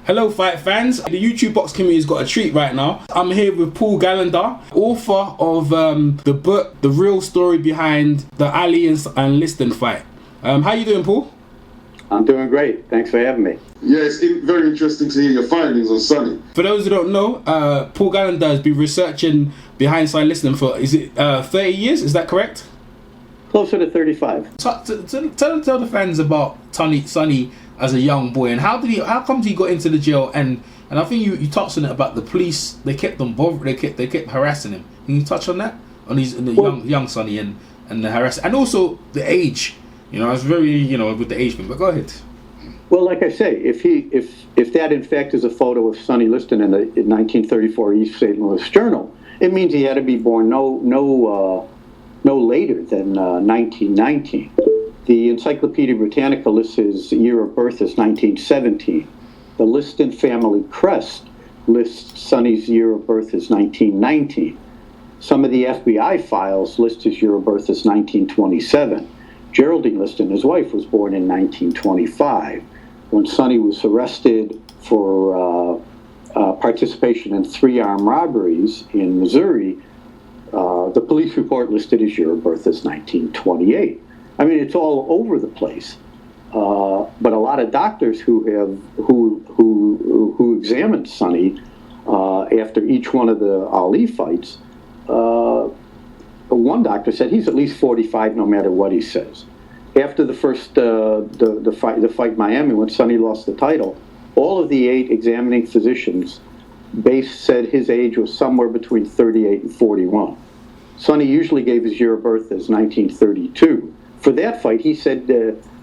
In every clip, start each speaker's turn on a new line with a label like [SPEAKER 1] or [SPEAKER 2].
[SPEAKER 1] Hello Fight fans, the YouTube box community's got a treat right now. I'm here with Paul Gallender, author of the book, The Real Story Behind the Ali-Liston Fight. How you doing, Paul?
[SPEAKER 2] I'm doing great, thanks for having me.
[SPEAKER 3] Yeah, it's very interesting to hear your findings on Sonny.
[SPEAKER 1] For those who don't know, Paul Gallender has been researching behind Ali-Liston for, 30 years, is that correct?
[SPEAKER 2] Closer to 35.
[SPEAKER 1] Tell the fans about Sonny as a young boy, and how come he got into the jail, and I think you touched on it about the police. They kept them bothered. They kept harassing him. Can you touch on that, on young Sonny and the harassment, and also the age? I was very with the age thing, but go ahead.
[SPEAKER 2] Well, like I say, if that in fact is a photo of Sonny Liston in the 1934 East St. Louis Journal, it means he had to be born no later than 1919. The Encyclopedia Britannica lists his year of birth as 1917. The Liston family crest lists Sonny's year of birth as 1919. Some of the FBI files list his year of birth as 1927. Geraldine Liston, his wife, was born in 1925. When Sonny was arrested for participation in 3 armed robberies in Missouri, the police report listed his year of birth as 1928. I mean, it's all over the place. But a lot of doctors who examined Sonny after each one of the Ali fights, one doctor said he's at least 45 no matter what he says. After the first the fight in Miami, when Sonny lost the title, all of the 8 examining physicians said his age was somewhere between 38 and 41. Sonny usually gave his year of birth as 1932. For that fight, he said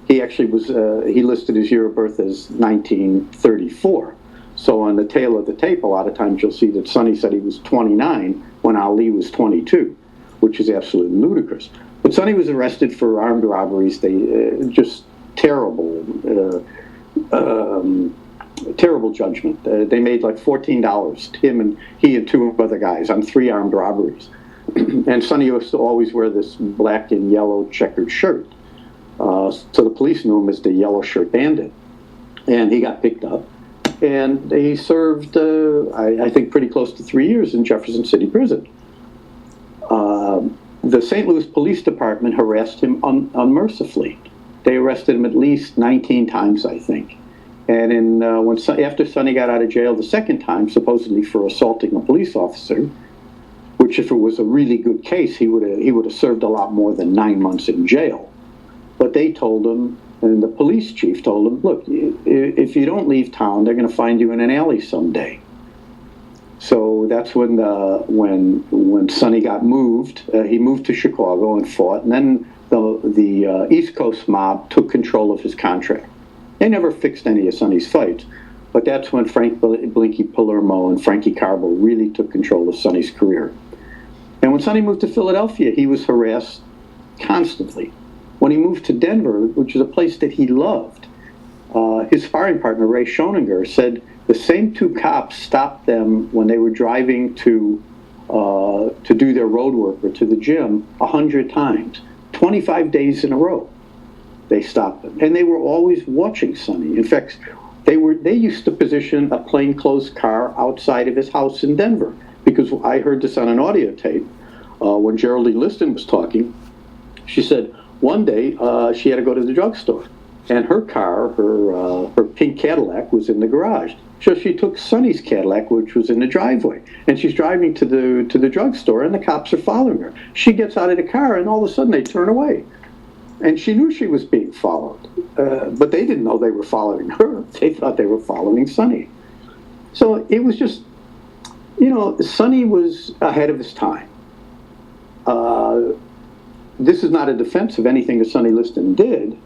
[SPEAKER 2] he listed his year of birth as 1934. So on the tail of the tape, a lot of times you'll see that Sonny said he was 29 when Ali was 22, which is absolutely ludicrous. But Sonny was arrested for armed robberies. They just terrible judgment. They made like $14, he and 2 other guys, on 3 armed robberies. And Sonny used to always wear this black and yellow checkered shirt. So the police knew him as the Yellow Shirt Bandit. And he got picked up. And he served, I think, pretty close to 3 years in Jefferson City Prison. The St. Louis Police Department harassed him unmercifully. They arrested him at least 19 times, I think. And after Sonny got out of jail the second time, supposedly for assaulting a police officer, which if it was a really good case, he would have served a lot more than 9 months in jail. But they told him, and the police chief told him, look, if you don't leave town, they're going to find you in an alley someday. So that's when Sonny got moved. He moved to Chicago and fought, and then the East Coast mob took control of his contract. They never fixed any of Sonny's fights, but that's when Frank Blinky Palermo and Frankie Carbo really took control of Sonny's career. And when Sonny moved to Philadelphia, he was harassed constantly. When he moved to Denver, which is a place that he loved, his sparring partner, Ray Schoninger, said the same 2 cops stopped them when they were driving to do their road work or to the gym 100 times, 25 days in a row. They stopped them, and they were always watching Sonny. In fact, they used to position a plainclothes car outside of his house in Denver, because I heard this on an audio tape when Geraldine Liston was talking. She said one day she had to go to the drugstore, and her car, her pink Cadillac, was in the garage. So she took Sonny's Cadillac, which was in the driveway, and she's driving to the drugstore, and the cops are following her. She gets out of the car, and all of a sudden they turn away. And she knew she was being followed, but they didn't know they were following her. They thought they were following Sonny. So it was just, Sonny was ahead of his time. This is not a defense of anything that Sonny Liston did,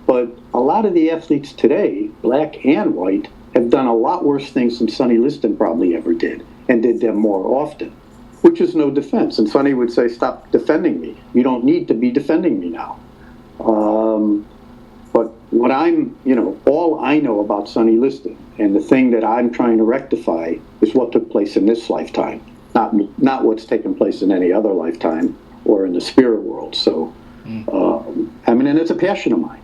[SPEAKER 2] but a lot of the athletes today, black and white, have done a lot worse things than Sonny Liston probably ever did, and did them more often, which is no defense. And Sonny would say, stop defending me. You don't need to be defending me now. But what all I know about Sonny Liston, and the thing that I'm trying to rectify, is what took place in this lifetime, not what's taken place in any other lifetime or in the spirit world. So, and it's a passion of mine.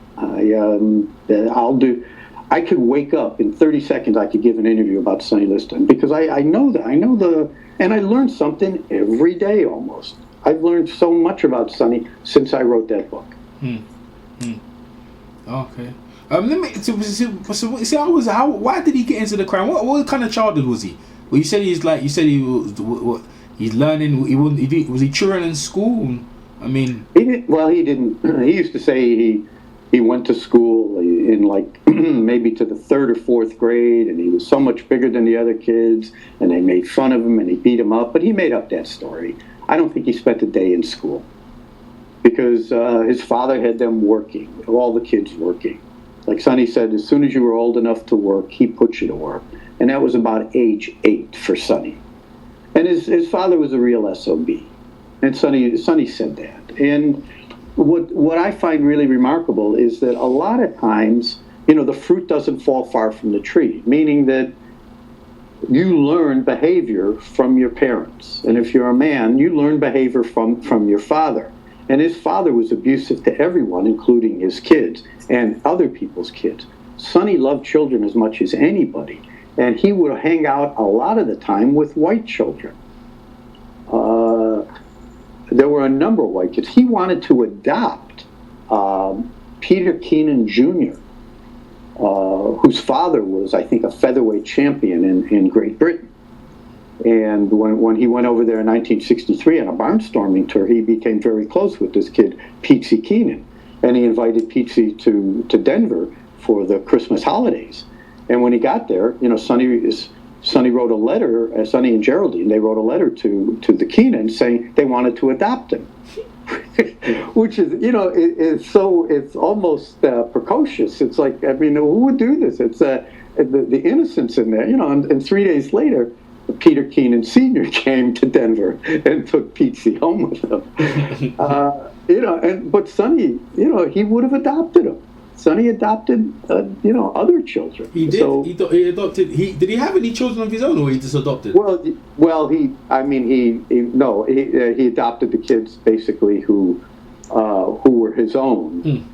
[SPEAKER 2] I could wake up in 30 seconds. I could give an interview about Sonny Liston because I know that. I know and I learn something every day almost. I've learned so much about Sonny since I wrote that book.
[SPEAKER 1] Okay. Let me. Why did he get into the crime? What kind of childhood was he? Well, you said he was. What? He's learning. Was he truant in school? I mean,
[SPEAKER 2] he didn't. Well, he didn't. He used to say he went to school in like maybe to the 3rd or 4th grade, and he was so much bigger than the other kids, and they made fun of him and he beat him up. But he made up that story. I don't think he spent a day in school because his father had them working, all the kids working. Like Sonny said, as soon as you were old enough to work, he put you to work, and that was about age 8 for Sonny. And his father was a real SOB, and Sonny said that. And what I find really remarkable is that a lot of times, the fruit doesn't fall far from the tree, meaning that you learn behavior from your parents. And if you're a man, you learn behavior from your father. And his father was abusive to everyone, including his kids and other people's kids. Sonny loved children as much as anybody, and he would hang out a lot of the time with white children. There were a number of white kids. He wanted to adopt Peter Keenan Jr., whose father was, I think, a featherweight champion in Great Britain. And when he went over there in 1963 on a barnstorming tour, he became very close with this kid, Pete Keenan. And he invited Pete to Denver for the Christmas holidays. And when he got there, Sonny wrote a letter, Sonny and Geraldine, they wrote a letter to the Keenans saying they wanted to adopt him. Which is, it's almost precocious. It's like, I mean, who would do this? It's the innocence in there, and 3 days later, Peter Keenan Sr. came to Denver and took Pete home with him. But Sonny, he would have adopted him. Sonny adopted, other children.
[SPEAKER 1] He did. So, he adopted. Did he have any children of his own, or he just adopted?
[SPEAKER 2] Well, he adopted the kids basically who were his own,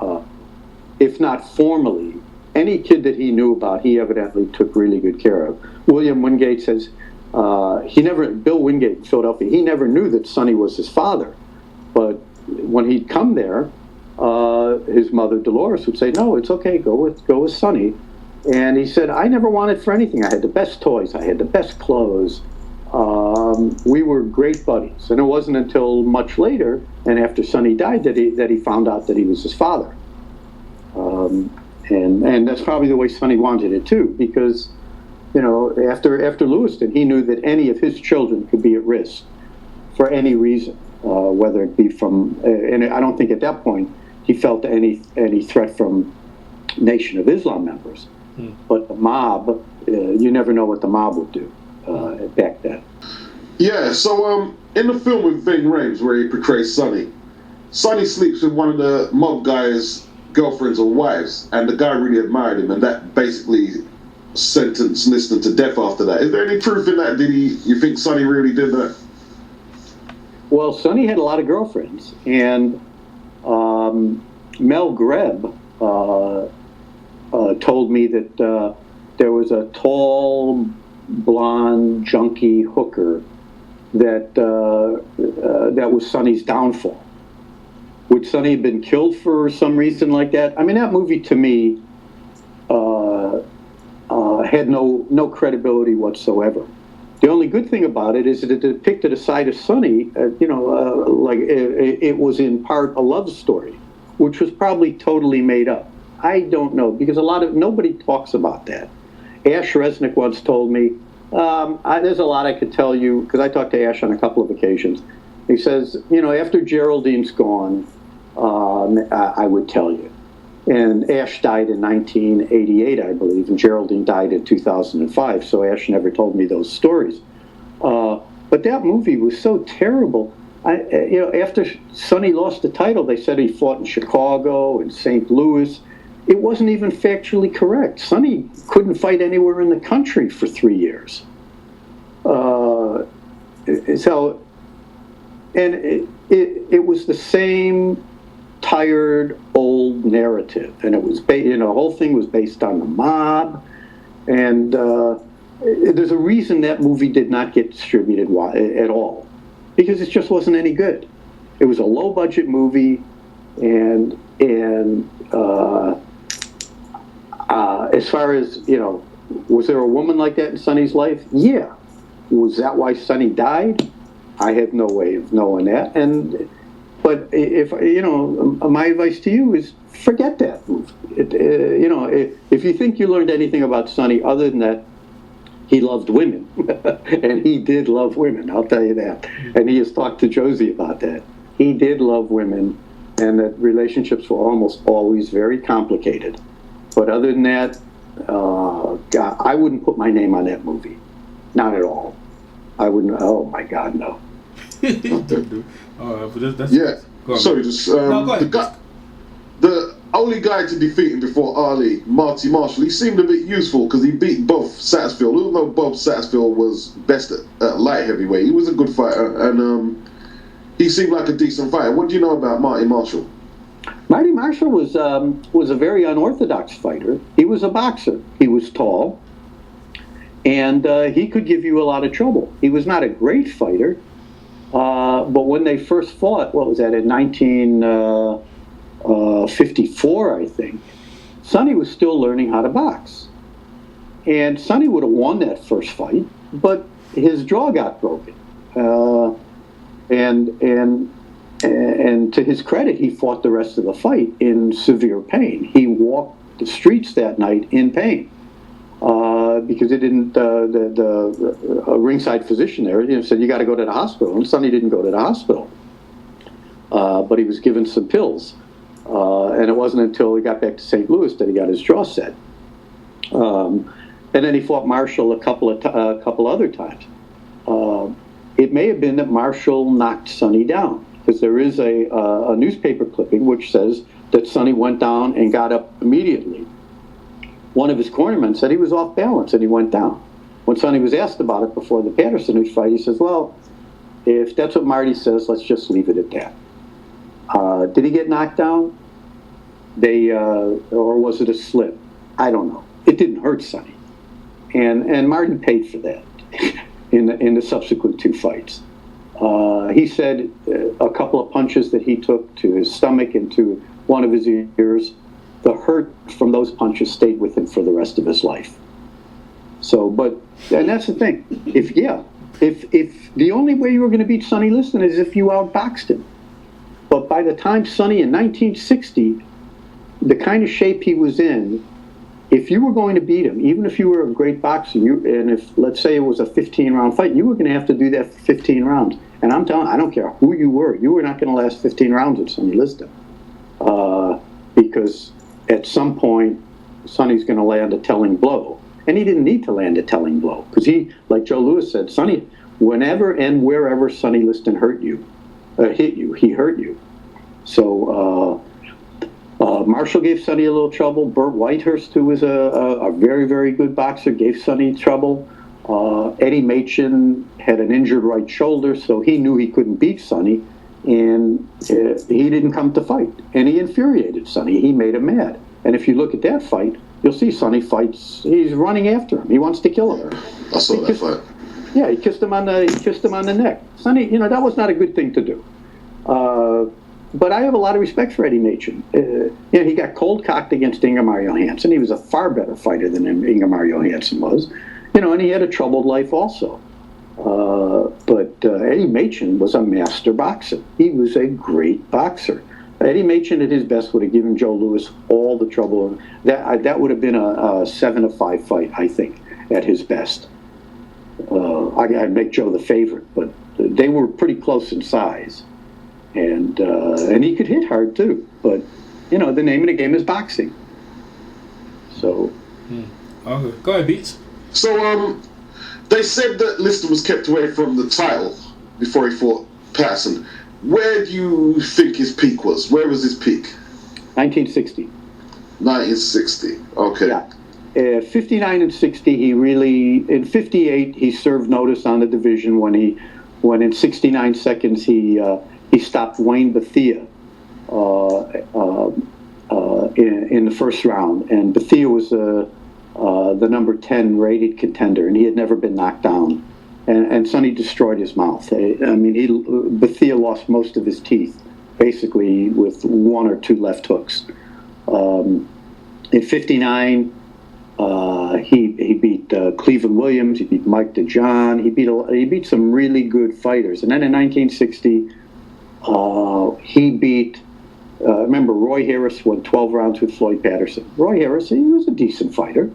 [SPEAKER 2] if not formally. Any kid that he knew about, he evidently took really good care of. William Wingate says Bill Wingate in Philadelphia, he never knew that Sonny was his father, but when he'd come there, his mother Dolores would say, "No, it's okay. Go with Sonny." And he said, "I never wanted for anything. I had the best toys. I had the best clothes. We were great buddies." And it wasn't until much later, and after Sonny died, that he found out that he was his father. And that's probably the way Sonny wanted it too, because after Lewiston, he knew that any of his children could be at risk for any reason, whether it be from, and I don't think at that point he felt any threat from Nation of Islam members, but the mob, you never know what the mob would do back then.
[SPEAKER 3] Yeah, so in the film with Ving Rhames, where he portrays Sonny sleeps with one of the mob guys' girlfriends or wives, and the guy really admired him, and that basically sentenced Liston to death after that. Is there any proof in that? You think Sonny really did that?
[SPEAKER 2] Well, Sonny had a lot of girlfriends, and Mel Greb told me that there was a tall, blonde, junkie hooker that was Sonny's downfall. Would Sonny have been killed for some reason like that? I mean, that movie to me had no credibility whatsoever. The only good thing about it is that it depicted a side of Sonny, like it was in part a love story, which was probably totally made up. I don't know, because nobody talks about that. Ash Resnick once told me, there's a lot I could tell you, because I talked to Ash on a couple of occasions. He says, after Geraldine's gone, I would tell you. And Ash died in 1988, I believe, and Geraldine died in 2005, so Ash never told me those stories. But that movie was so terrible. After Sonny lost the title, they said he fought in Chicago and St. Louis. It wasn't even factually correct. Sonny couldn't fight anywhere in the country for 3 years. It was the same tired, old narrative, and it was the whole thing was based on the mob, and there's a reason that movie did not get distributed at all, because it just wasn't any good. It was a low budget movie, and as far as, was there a woman like that in Sonny's life? Yeah. Was that why Sonny died? I have no way of knowing that. But if my advice to you is forget that movie. If you think you learned anything about Sonny other than that he loved women, and he did love women, I'll tell you that. And he has talked to Josie about that. He did love women, and that relationships were almost always very complicated. But other than that, God, I wouldn't put my name on that movie. Not at all. I wouldn't. Oh my God, no.
[SPEAKER 1] That's
[SPEAKER 3] Yeah.
[SPEAKER 1] on,
[SPEAKER 3] Sorry, just the only guy to defeat him before Ali, Marty Marshall, he seemed a bit useful because he beat Bob Satterfield. Even though Bob Satterfield was best at light heavyweight, he was a good fighter, and he seemed like a decent fighter. What do you know about Marty Marshall?
[SPEAKER 2] Marty Marshall was a very unorthodox fighter. He was a boxer. He was tall, and he could give you a lot of trouble. He was not a great fighter, but when they first fought, what was that, in 1954, I think, Sonny was still learning how to box. And Sonny would have won that first fight, but his jaw got broken. And to his credit, he fought the rest of the fight in severe pain. He walked the streets that night in pain because it didn't. The ringside physician there said you got to go to the hospital, and Sonny didn't go to the hospital, but he was given some pills, and it wasn't until he got back to St. Louis that he got his jaw set. And then he fought Marshall a couple other times. It may have been that Marshall knocked Sonny down, because there is a newspaper clipping which says that Sonny went down and got up immediately. One of his cornermen said he was off balance and he went down. When Sonny was asked about it before the Patterson fight, he says, well, if that's what Marty says, let's just leave it at that. Did he get knocked down? Or was it a slip? I don't know. It didn't hurt Sonny. And Marty paid for that in the subsequent two fights. He said a couple of punches that he took to his stomach and to one of his ears, the hurt from those punches stayed with him for the rest of his life. So, and that's the thing. If the only way you were going to beat Sonny Liston is if you outboxed him. But by the time Sonny in 1960, the kind of shape he was in, if you were going to beat him, even if you were a great boxer, and if, let's say it was a 15-round fight, you were going to have to do that for 15 rounds. And I'm telling you, I don't care who you were not going to last 15 rounds with Sonny Liston. Because at some point, Sonny's going to land a telling blow. And he didn't need to land a telling blow. Because he, like Joe Louis said, Sonny, whenever and wherever Sonny Liston hit you, he hurt you. So Marshall gave Sonny a little trouble. Burt Whitehurst, who was a very, very good boxer, gave Sonny trouble. Eddie Machen had an injured right shoulder, so he knew he couldn't beat Sonny, and he didn't come to fight. And he infuriated Sonny. He made him mad. And if you look at that fight, you'll see Sonny fights. He's running after him. He wants to kill him.
[SPEAKER 3] I saw that fight.
[SPEAKER 2] Yeah, he kissed him on the neck. Sonny, that was not a good thing to do. But I have a lot of respect for Eddie Machen. He got cold-cocked against Ingemar Johansson. He was a far better fighter than Ingemar Johansson was. And he had a troubled life also. But Eddie Machen was a master boxer. He was a great boxer. Eddie Machen at his best would have given Joe Louis all the trouble. That would have been a 7-5 fight, I think, at his best. I'd make Joe the favorite, but they were pretty close in size. And he could hit hard, too. But, the name of the game is boxing. So.
[SPEAKER 1] Okay. Go ahead, Beats.
[SPEAKER 3] So, they said that Liston was kept away from the title before he fought Patterson. Where do you think his peak was? Where was his peak?
[SPEAKER 2] 1960.
[SPEAKER 3] 1960. Okay.
[SPEAKER 2] Yeah. 59 and 60, he really, in 58, he served notice on the division when in 69 seconds he stopped Wayne Bethea in the first round, and Bethia was the number 10 rated contender, and he had never been knocked down. And Sonny destroyed his mouth. I mean, Bethia lost most of his teeth, basically with one or two left hooks. In '59, he beat Cleveland Williams. He beat Mike DeJohn. He beat some really good fighters. And then in 1960, he beat. Remember, Roy Harris won 12 rounds with Floyd Patterson. Roy Harris, he was a decent fighter.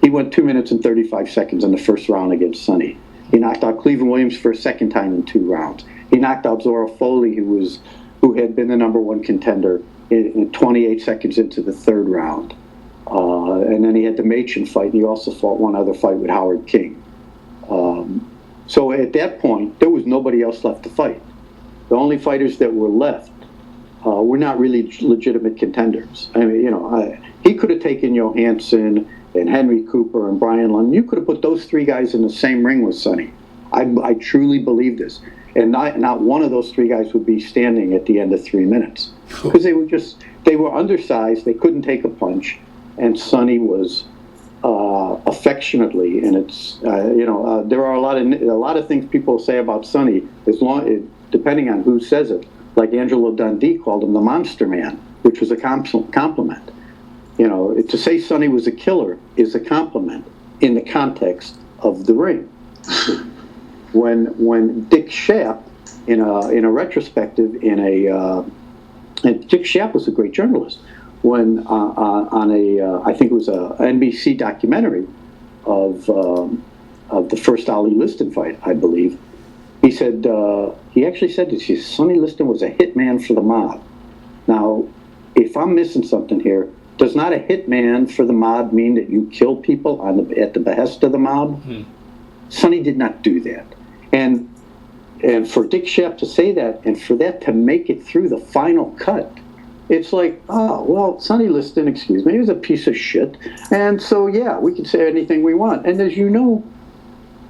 [SPEAKER 2] He went 2 minutes and 35 seconds in the first round against Sonny. He knocked out Cleveland Williams for a second time in 2 rounds. He knocked out Zora Foley, who had been the number 1 contender, in 28 seconds into the 3rd round. And then he had the Machen fight, and he also fought one other fight with Howard King. So at that point, there was nobody else left to fight. The only fighters that were left were not really legitimate contenders. I mean, he could have taken Johansson and Henry Cooper and Brian Lund. You could have put those 3 guys in the same ring with Sonny. I truly believe this. And not one of those 3 guys would be standing at the end of 3 minutes. Because they were undersized, they couldn't take a punch, and Sonny was affectionately, and it's, there are a lot of things people say about Sonny, depending on who says it. Like Angelo Dundee called him the Monster Man, which was a compliment. To say Sonny was a killer is a compliment in the context of the ring. When Dick Schaap, in a retrospective, and Dick Schaap was a great journalist, when on I think it was a NBC documentary of the first Ali-Liston fight, I believe. He said, he actually said this, Sonny Liston was a hitman for the mob. Now, if I'm missing something here, does not a hitman for the mob mean that you kill people at the behest of the mob? Sonny did not do that. And for Dick Schaap to say that, and for that to make it through the final cut, it's like, oh, well, Sonny Liston, excuse me, he was a piece of shit. And so, yeah, we can say anything we want. And as you know,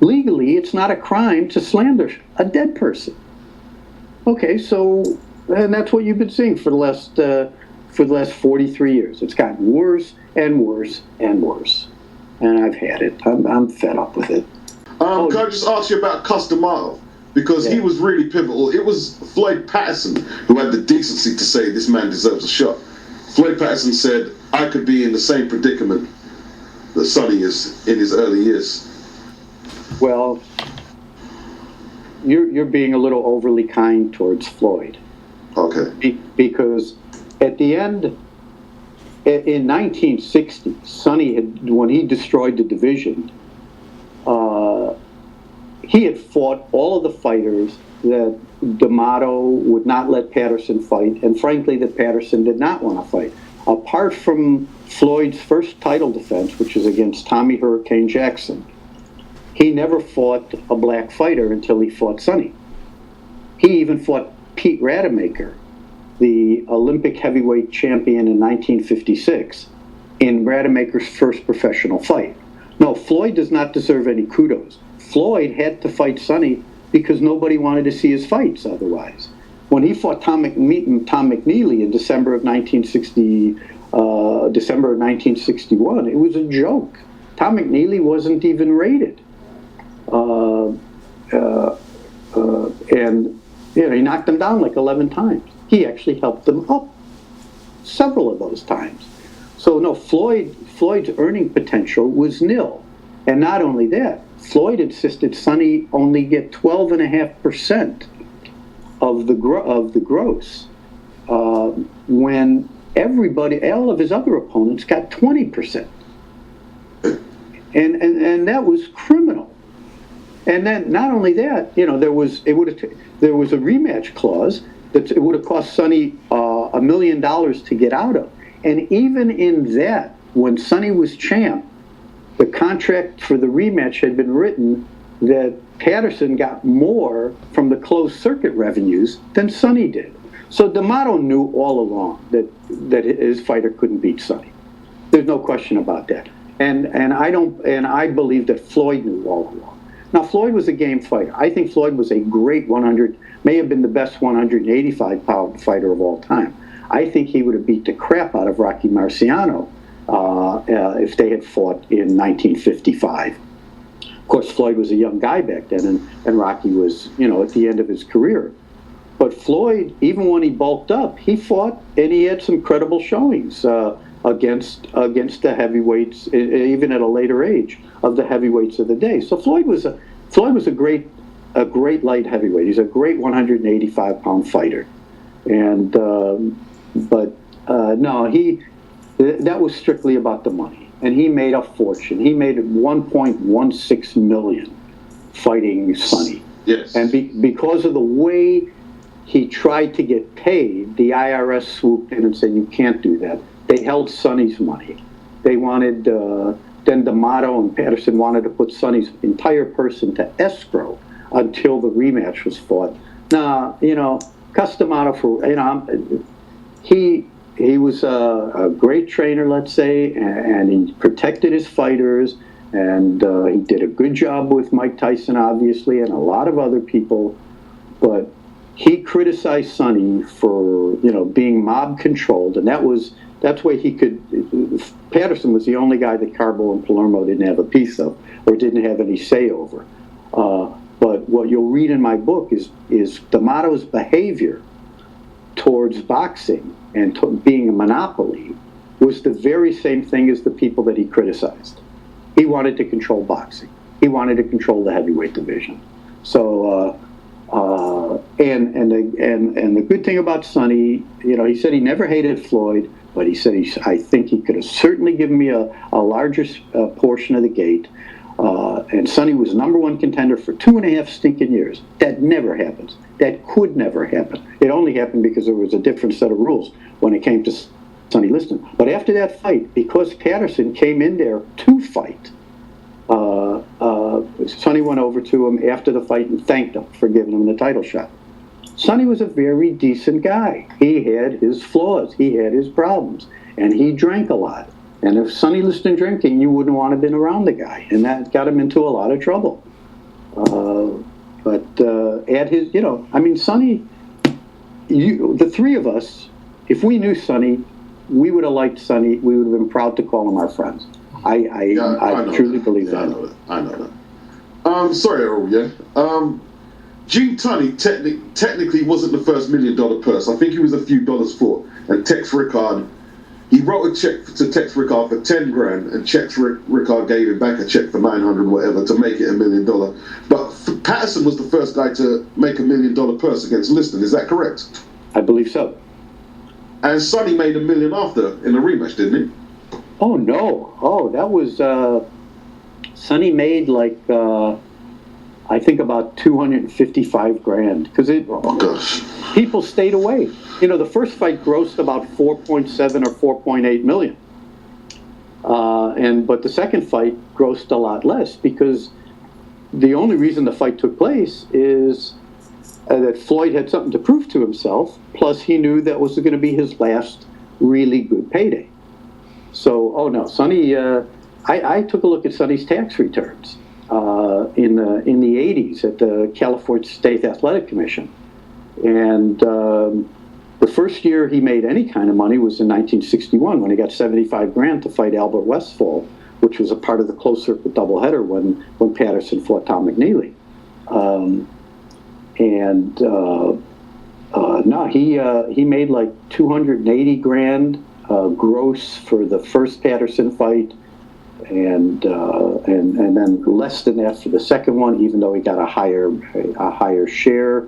[SPEAKER 2] legally, it's not a crime to slander a dead person. Okay, so, and that's what you've been seeing for the last 43 years. It's gotten worse and worse and worse. And I've had it. I'm fed up with it.
[SPEAKER 3] Can I just ask you about Customato? Because he was really pivotal. It was Floyd Patterson who had the decency to say this man deserves a shot. Floyd Patterson said, I could be in the same predicament that Sonny is in his early years.
[SPEAKER 2] Well, you're being a little overly kind towards Floyd.
[SPEAKER 3] Okay.
[SPEAKER 2] Because at the end, in 1960, Sonny when he destroyed the division, he had fought all of the fighters that D'Amato would not let Patterson fight, and frankly, that Patterson did not want to fight. Apart from Floyd's first title defense, which was against Tommy Hurricane Jackson, he never fought a black fighter until he fought Sonny. He even fought Pete Rademacher, the Olympic heavyweight champion in 1956, in Rademacher's first professional fight. No, Floyd does not deserve any kudos. Floyd had to fight Sonny because nobody wanted to see his fights otherwise. When he fought Tom McNeely in December of 1961, it was a joke. Tom McNeely wasn't even rated. And he knocked him down like 11 times. He actually helped them up several of those times. So no, Floyd's earning potential was nil. And not only that, Floyd insisted Sonny only get 12.5% of the gross, when all of his other opponents got 20%, and that was criminal. And then not only that, there was a rematch clause that it would have cost Sonny $1 million to get out of, and even in that, when Sonny was champ, the contract for the rematch had been written that Patterson got more from the closed circuit revenues than Sonny did. So D'Amato knew all along that his fighter couldn't beat Sonny. There's no question about that. And I believe that Floyd knew all along. Now, Floyd was a game fighter. I think Floyd was a great may have been the best 185-pound fighter of all time. I think he would have beat the crap out of Rocky Marciano if they had fought in 1955. Of course, Floyd was a young guy back then, and Rocky was, at the end of his career. But Floyd, even when he bulked up, he fought, and he had some credible showings against the heavyweights, even at a later age, of the heavyweights of the day. So Floyd was a great light heavyweight. He's a great 185-pound fighter, and that was strictly about the money. And he made a fortune. He made $1.16 million fighting Sonny.
[SPEAKER 3] Yes.
[SPEAKER 2] And because of the way he tried to get paid, the IRS swooped in and said, "You can't do that." They held Sonny's money. They't then D'Amato and Patterson wanted to put Sonny's entire person to escrow until the rematch was fought. Now, cuss D'Amato for, he was a great trainer, let's say, and he protected his fighters, and he did a good job with Mike Tyson, obviously, and a lot of other people, but he criticized Sonny for, being mob controlled, and that's why Patterson was the only guy that Carbo and Palermo didn't have a piece of or didn't have any say over. But what you'll read in my book is D'Amato's behavior towards boxing and being a monopoly was the very same thing as the people that he criticized. He wanted to control boxing. He wanted to control the heavyweight division. So, and the good thing about Sonny, he said he never hated Floyd, but he said I think he could have certainly given me a larger portion of the gate. And Sonny was #1 contender for 2.5 stinking years. That never happens. That could never happen. It only happened because there was a different set of rules when it came to Sonny Liston. But after that fight, because Patterson came in there to fight, Sonny went over to him after the fight and thanked him for giving him the title shot. Sonny was a very decent guy. He had his flaws. He had his problems. And he drank a lot. And if Sonny Liston drinking, you wouldn't want to have been around the guy. And that got him into a lot of trouble. But at his, Sonny, the three of us, if we knew Sonny, we would have liked Sonny. We would have been proud to call him our friends. I truly believe that.
[SPEAKER 3] I know that. Sorry, Earl, Gene Tunney technically wasn't the first $1 million purse. I think he was a few dollars for. And Tex Rickard, he wrote a check to Tex Rickard for $10,000, and Tex Rickard gave him back a check for $900, whatever, to make it $1 million. But Patterson was the first guy to make $1 million purse against Liston. Is that correct?
[SPEAKER 2] I believe so.
[SPEAKER 3] And Sonny made $1 million after in the rematch, didn't he?
[SPEAKER 2] Oh no! Oh, that was Sonny made I think about $255,000 because people stayed away. The first fight grossed about 4.7 or 4.8 million, but the second fight grossed a lot less because the only reason the fight took place is that Floyd had something to prove to himself. Plus, he knew that was going to be his last really good payday. So, Sonny. I took a look at Sonny's tax returns in the 80s at the California State Athletic Commission, and the first year he made any kind of money was in 1961 when he got $75,000 to fight Albert Westfall, which was a part of the closed circuit doubleheader when Patterson fought Tom McNeely. He made like $280,000 gross for the first Patterson fight. And then less than that for the second one, even though he got a higher share.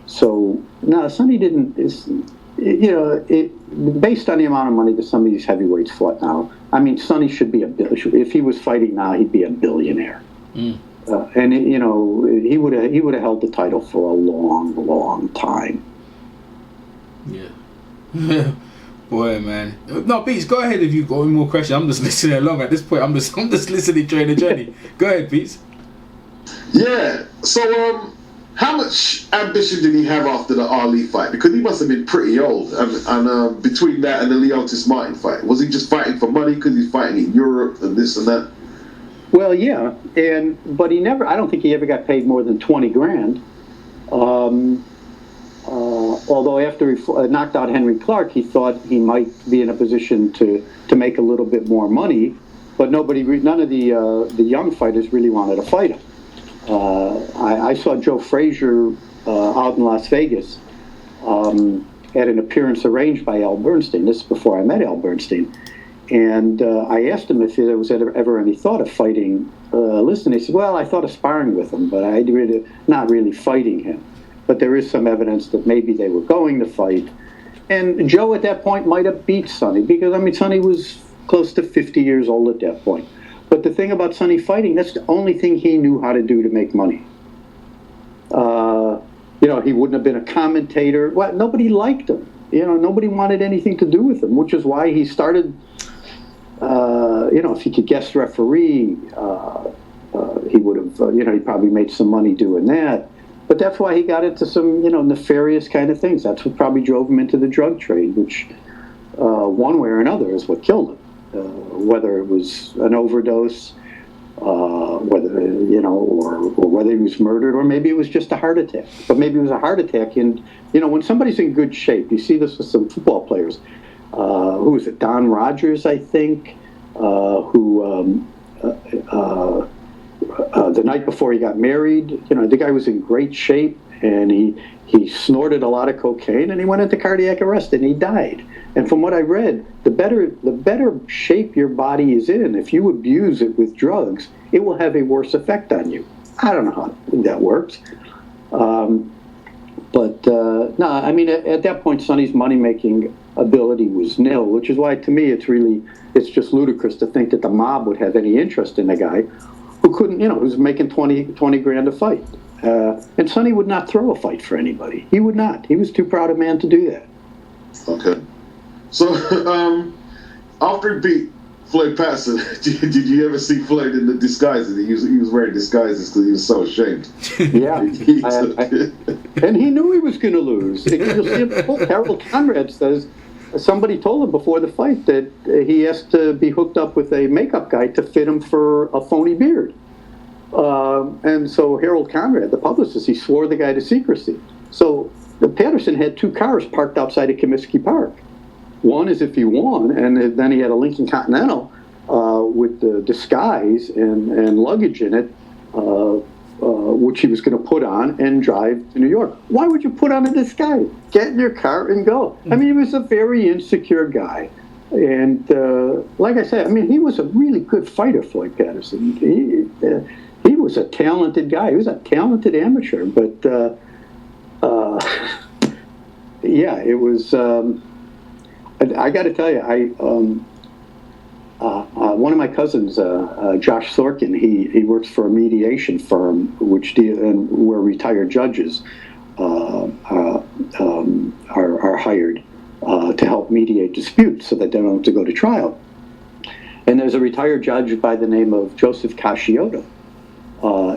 [SPEAKER 2] So no, Sonny didn't. Based on the amount of money that some of these heavyweights fought now, Sonny should be if he was fighting now, he'd be a billionaire. And he would have held the title for a long time.
[SPEAKER 1] Yeah. Boy, man. No, Beats, go ahead if you've got any more questions. I'm just listening along at this point. I'm just listening during the journey. Go ahead, Beats.
[SPEAKER 3] Yeah. So, how much ambition did he have after the Ali fight? Because he must have been pretty old. And between that and the Leotis Martin fight, was he just fighting for money because he's fighting in Europe and this and that?
[SPEAKER 2] Well, yeah, but he never. I don't think he ever got paid more than 20 grand. Um, Although after he knocked out Henry Clark, he thought he might be in a position to make a little bit more money. But none of the young fighters really wanted to fight him. I saw Joe Frazier out in Las Vegas at an appearance arranged by Al Bernstein. This is before I met Al Bernstein. And I asked him if there was ever any thought of fighting Liston. He said, well, I thought of sparring with him, but I not really fighting him. But there is some evidence that maybe they were going to fight. And Joe at that point might have beat Sonny, because, I mean, Sonny was close to 50 years old at that point. But the thing about Sonny fighting, that's the only thing he knew how to do to make money. He wouldn't have been a commentator. Well, nobody liked him. Nobody wanted anything to do with him, which is why he started, if he could guest referee, he would have, he probably made some money doing that. But that's why he got into some, nefarious kind of things. That's what probably drove him into the drug trade, which one way or another is what killed him. Whether it was an overdose, whether or whether he was murdered, or maybe it was just a heart attack. But maybe it was a heart attack. And when somebody's in good shape, you see this with some football players. Who was it? Don Rogers, I think, who. The night before he got married, the guy was in great shape, and he snorted a lot of cocaine, and he went into cardiac arrest, and he died. And from what I read, the better shape your body is in, if you abuse it with drugs, it will have a worse effect on you. I don't know how that works. No, I mean, at that point, Sonny's money-making ability was nil, which is why, to me, it's just ludicrous to think that the mob would have any interest in a guy who couldn't, who's making 20 grand a fight. And Sonny would not throw a fight for anybody. He would not. He was too proud a man to do that.
[SPEAKER 3] Okay. So, after he beat Floyd Patterson, did you ever see Floyd in the disguises? He was wearing disguises because he was so ashamed.
[SPEAKER 2] Yeah. And he knew he was going to lose. Harold Conrad says, somebody told him before the fight that he has to be hooked up with a makeup guy to fit him for a phony beard. And so Harold Conrad, the publicist, he swore the guy to secrecy. So Patterson had two cars parked outside of Comiskey Park. One is if he won, and then he had a Lincoln Continental with the disguise and luggage in it, which he was going to put on and drive to New York. Why would you put on a disguise? Get in your car and go. I mean, he was a very insecure guy. And like I said, I mean, he was a really good fighter, Floyd Patterson. He was a talented guy. He was a talented amateur. But, yeah, it was... I got to tell you, one of my cousins, Josh Sorkin, he works for a mediation firm where retired judges are hired to help mediate disputes so that they don't have to go to trial. And there's a retired judge by the name of Joseph Casciotto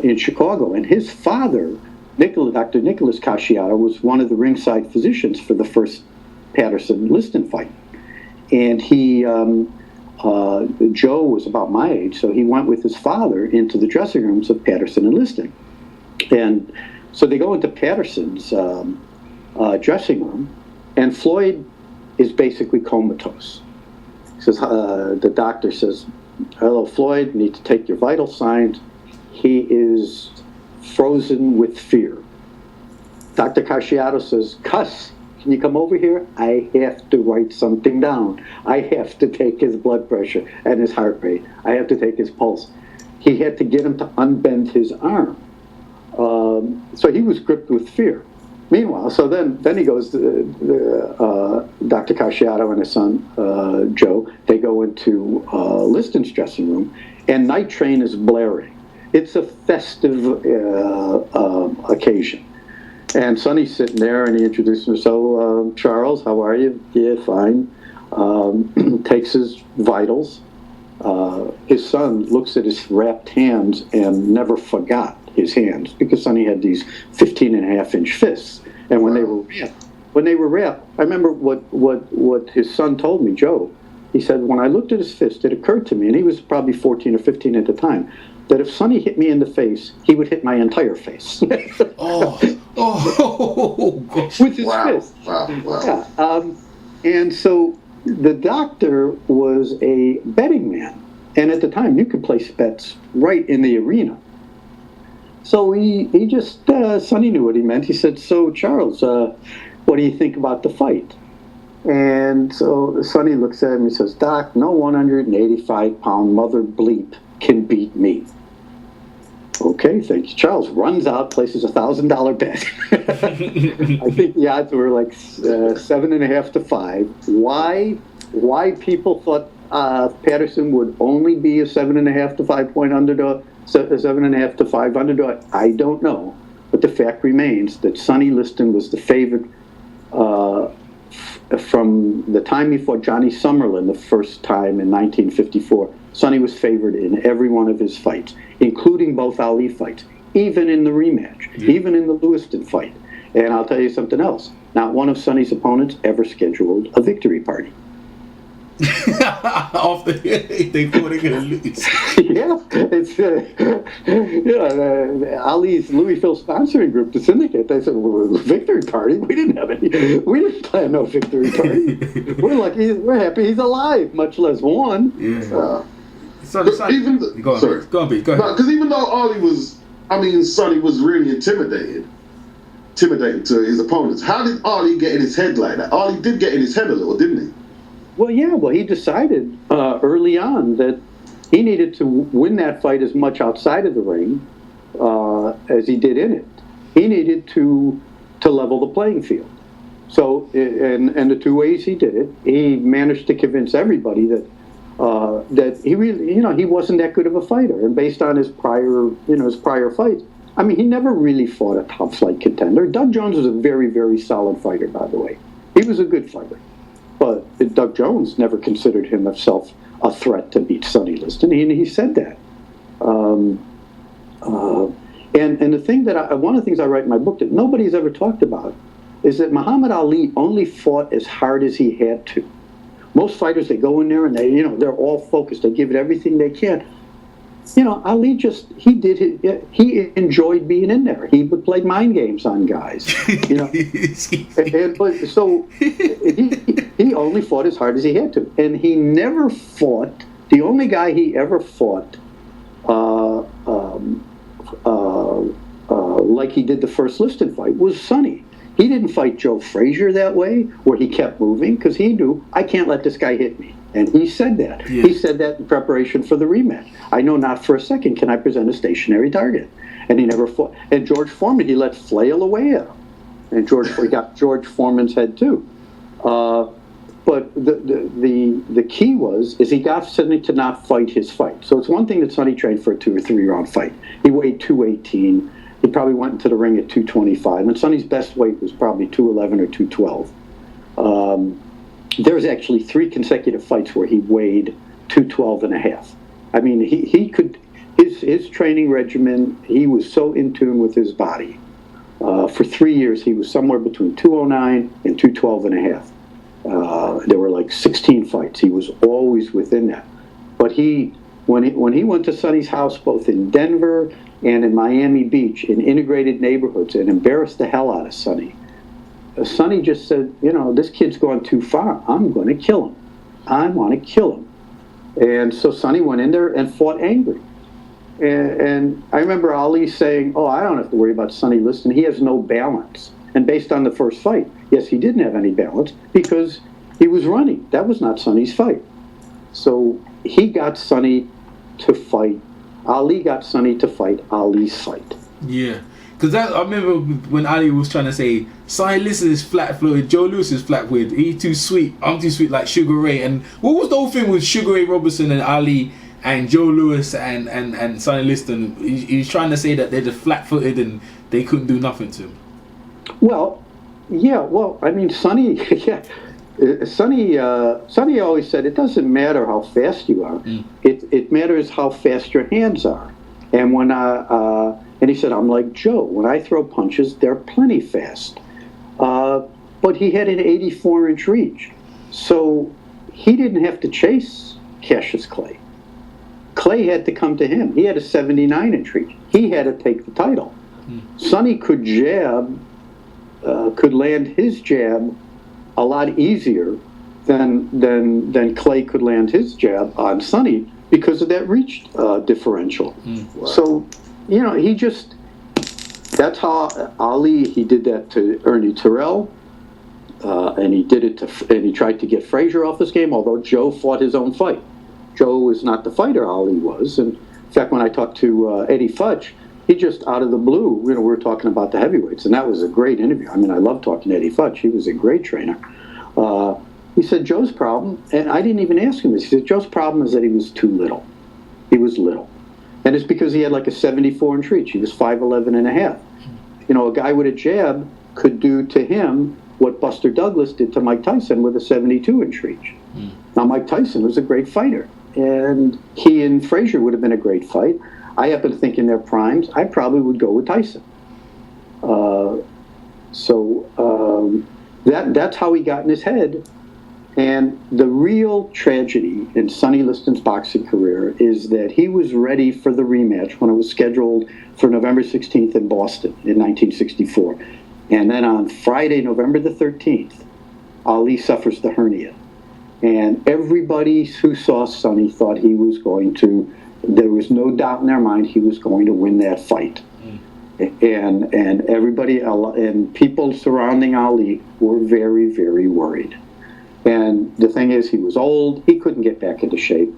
[SPEAKER 2] in Chicago, and his father, Dr. Nicholas Casciotto, was one of the ringside physicians for the first Patterson-Liston fight. And Joe was about my age, so he went with his father into the dressing rooms of Patterson and Liston. And so they go into Patterson's dressing room, and Floyd is basically comatose. He says, the doctor says, hello, Floyd, you need to take your vital signs. He is frozen with fear. Dr. Casciotto says, Cuss, can you come over here? I have to write something down. I have to take his blood pressure and his heart rate. I have to take his pulse. He had to get him to unbend his arm. So he was gripped with fear. Meanwhile, so then he goes, Dr. Casciotto and his son, Joe, they go into Liston's dressing room, and Night Train is blaring. It's a festive occasion. And Sonny's sitting there, and he introduced himself. Charles, how are you? Yeah, fine. Takes his vitals. His son looks at his wrapped hands and never forgot his hands, because Sonny had these 15.5-inch fists. And when they were wrapped, I remember what his son told me, Joe. he said, when I looked at his fist, it occurred to me, and he was probably 14 or 15 at the time, that if Sonny hit me in the face, he would hit my entire face.
[SPEAKER 1] Gosh.
[SPEAKER 2] With his
[SPEAKER 3] Wow.
[SPEAKER 2] fist.
[SPEAKER 3] Wow.
[SPEAKER 2] Yeah. And so the doctor was a betting man. And at the time, you could place bets right in the arena. So he just, Sonny knew what he meant. He said, so Charles, what do you think about the fight? And so Sonny looks at him and says, Doc, no 185-pound mother bleep can beat me. Okay, thank you. Charles runs out, places a $1,000 bet. I think the odds were like 7.5 to 5. Why people thought Patterson would only be a 7.5 to 5 point underdog, a 7.5 to 5 underdog, I don't know. But the fact remains that Sonny Liston was the favorite from the time he fought Johnny Summerlin the first time in 1954. Sonny was favored in every one of his fights, including both Ali fights, even in the rematch, even in the Ali-Liston fight. And I'll tell you something else. Not one of Sonny's opponents ever scheduled a victory party.
[SPEAKER 1] After they thought they were going to lose.
[SPEAKER 2] Yeah, it's Ali's Louisville sponsoring group, the Syndicate. They said, well, victory party? We didn't have any. We didn't plan no victory party. We're lucky. We're happy he's alive, much less won.
[SPEAKER 1] Yeah.
[SPEAKER 3] Even
[SPEAKER 1] go on, Pete. Go ahead.
[SPEAKER 3] Because even though Sonny was really intimidating to his opponents. How did Ali get in his head like that? Ali did get in his head a little, didn't he?
[SPEAKER 2] Well, yeah. Well, he decided early on that he needed to win that fight as much outside of the ring as he did in it. He needed to level the playing field. So, and the two ways he did it, he managed to convince everybody that he really, he wasn't that good of a fighter. And based on his prior fights, I mean, he never really fought a top flight contender. Doug Jones was a very, very solid fighter, by the way. He was a good fighter. But Doug Jones never considered himself a threat to beat Sonny Liston. He said that. And the thing that one of the things I write in my book that nobody's ever talked about is that Muhammad Ali only fought as hard as he had to. Most fighters, they go in there and they're all focused. They give it everything they can. Ali he enjoyed being in there. He would play mind games on guys. So he only fought as hard as he had to. And he never fought, the only guy he ever fought like he did the first Liston fight was Sonny. He didn't fight Joe Frazier that way, where he kept moving, because he knew, I can't let this guy hit me. And he said that. Yeah. He said that in preparation for the rematch. I know not for a second can I present a stationary target. And he never fought. And George Foreman, he let flail away at him. And he got George Foreman's head too. But the key is he got Sonny to not fight his fight. So it's one thing that Sonny trained for a 2 or 3 round fight. He weighed 218. He probably went into the ring at 225. And Sonny's best weight was probably 211 or 212. There's actually 3 consecutive fights where he weighed 212 and a half. I mean, he could, his training regimen, he was so in tune with his body. For 3 years, he was somewhere between 209 and 212 and a half. There were like 16 fights. He was always within that. But when he went to Sonny's house, both in Denver and in Miami Beach, in integrated neighborhoods, and embarrassed the hell out of Sonny, Sonny just said, this kid's gone too far. I'm going to kill him. I want to kill him. And so Sonny went in there and fought angry. And I remember Ali saying, I don't have to worry about Sonny Liston. He has no balance. And based on the first fight, yes, he didn't have any balance because he was running. That was not Sonny's fight. So he got Sonny to fight. Ali got Sonny to fight Ali's fight.
[SPEAKER 1] Yeah. Because I remember when Ali was trying to say, Sonny Liston is flat-footed, Joe Louis is flat-footed, he's too sweet, I'm too sweet like Sugar Ray. And what was the whole thing with Sugar Ray Robertson and Ali and Joe Louis and Sonny Liston? He was trying to say that they're just flat-footed and they couldn't do nothing to him.
[SPEAKER 2] Well, yeah, I mean, Sonny, yeah. Sonny always said, it doesn't matter how fast you are. It matters how fast your hands are. And when and he said, I'm like Joe. When I throw punches, they're plenty fast. But he had an 84-inch reach. So he didn't have to chase Cassius Clay. Clay had to come to him. He had a 79-inch reach. He had to take the title. Sonny could could land his jab a lot easier than Clay could land his jab on Sonny because of that reach differential.
[SPEAKER 3] Wow.
[SPEAKER 2] So, he just, that's how Ali, he did that to Ernie Terrell, and he did it and he tried to get Frazier off this game, although Joe fought his own fight. Joe was not the fighter Ali was, and in fact, when I talked to Eddie Futch, he just out of the blue, we were talking about the heavyweights, and that was a great interview. I mean, I love talking to Eddie Futch. He was a great trainer. He said, Joe's problem, and I didn't even ask him this, he said, Joe's problem is that he was too little. He was little. And it's because he had like a 74-inch reach. He was 5'11 and a half. A guy with a jab could do to him what Buster Douglas did to Mike Tyson with a 72-inch reach. Now, Mike Tyson was a great fighter, and he and Frazier would have been a great fight. I happen to think in their primes, I probably would go with Tyson. That's how he got in his head. And the real tragedy in Sonny Liston's boxing career is that he was ready for the rematch when it was scheduled for November 16th in Boston in 1964. And then on Friday, November the 13th, Ali suffers the hernia. And everybody who saw Sonny thought he was going to, there was no doubt in their mind he was going to win that fight. And everybody, and people surrounding Ali were very, very worried. And the thing is, he was old, he couldn't get back into shape.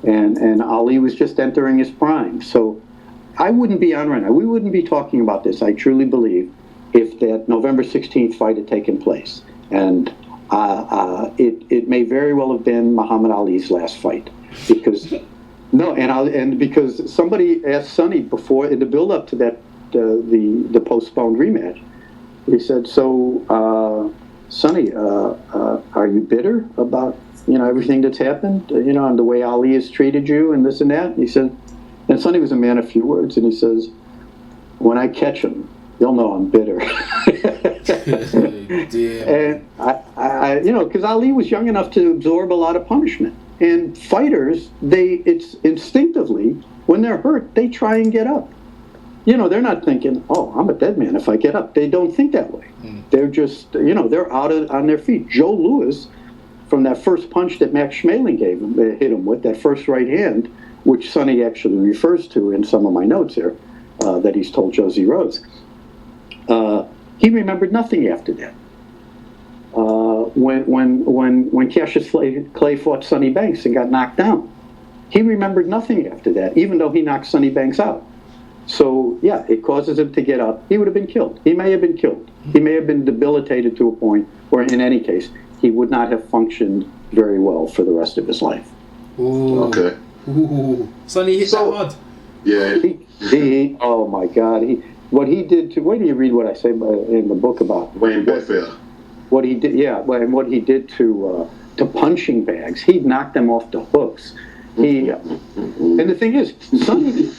[SPEAKER 2] And Ali was just entering his prime. So I wouldn't be on right now. We wouldn't be talking about this, I truly believe, if that November 16th fight had taken place. And it may very well have been Muhammad Ali's last fight. Because, because somebody asked Sonny before, in the build-up to that, the postponed rematch, he said, so, Sonny, are you bitter about everything that's happened, and the way Ali has treated you and this and that? And he said, and Sonny was a man of few words, and he says, when I catch him, you'll know I'm bitter. And I because Ali was young enough to absorb a lot of punishment, and fighters, it's instinctively when they're hurt, they try and get up. They're not thinking, oh, I'm a dead man if I get up. They don't think that way. They're just, they're out on their feet. Joe Louis, from that first punch that Max Schmeling hit him with, that first right hand, which Sonny actually refers to in some of my notes here, that he's told Josie Rose, he remembered nothing after that. When Cassius Clay fought Sonny Banks and got knocked down, he remembered nothing after that, even though he knocked Sonny Banks out. So, yeah, it causes him to get up. He would have been killed. He may have been killed. He may have been debilitated to a point where, in any case, he would not have functioned very well for the rest of his life.
[SPEAKER 1] Ooh.
[SPEAKER 3] Okay.
[SPEAKER 1] Ooh. Sonny hit that hard.
[SPEAKER 3] Yeah.
[SPEAKER 2] He oh, my God. What he did to, wait till you read what I say in the book about
[SPEAKER 3] Wayne Bedfair.
[SPEAKER 2] What he did, and what he did to punching bags. He knocked them off the hooks. And the thing is, Sonny,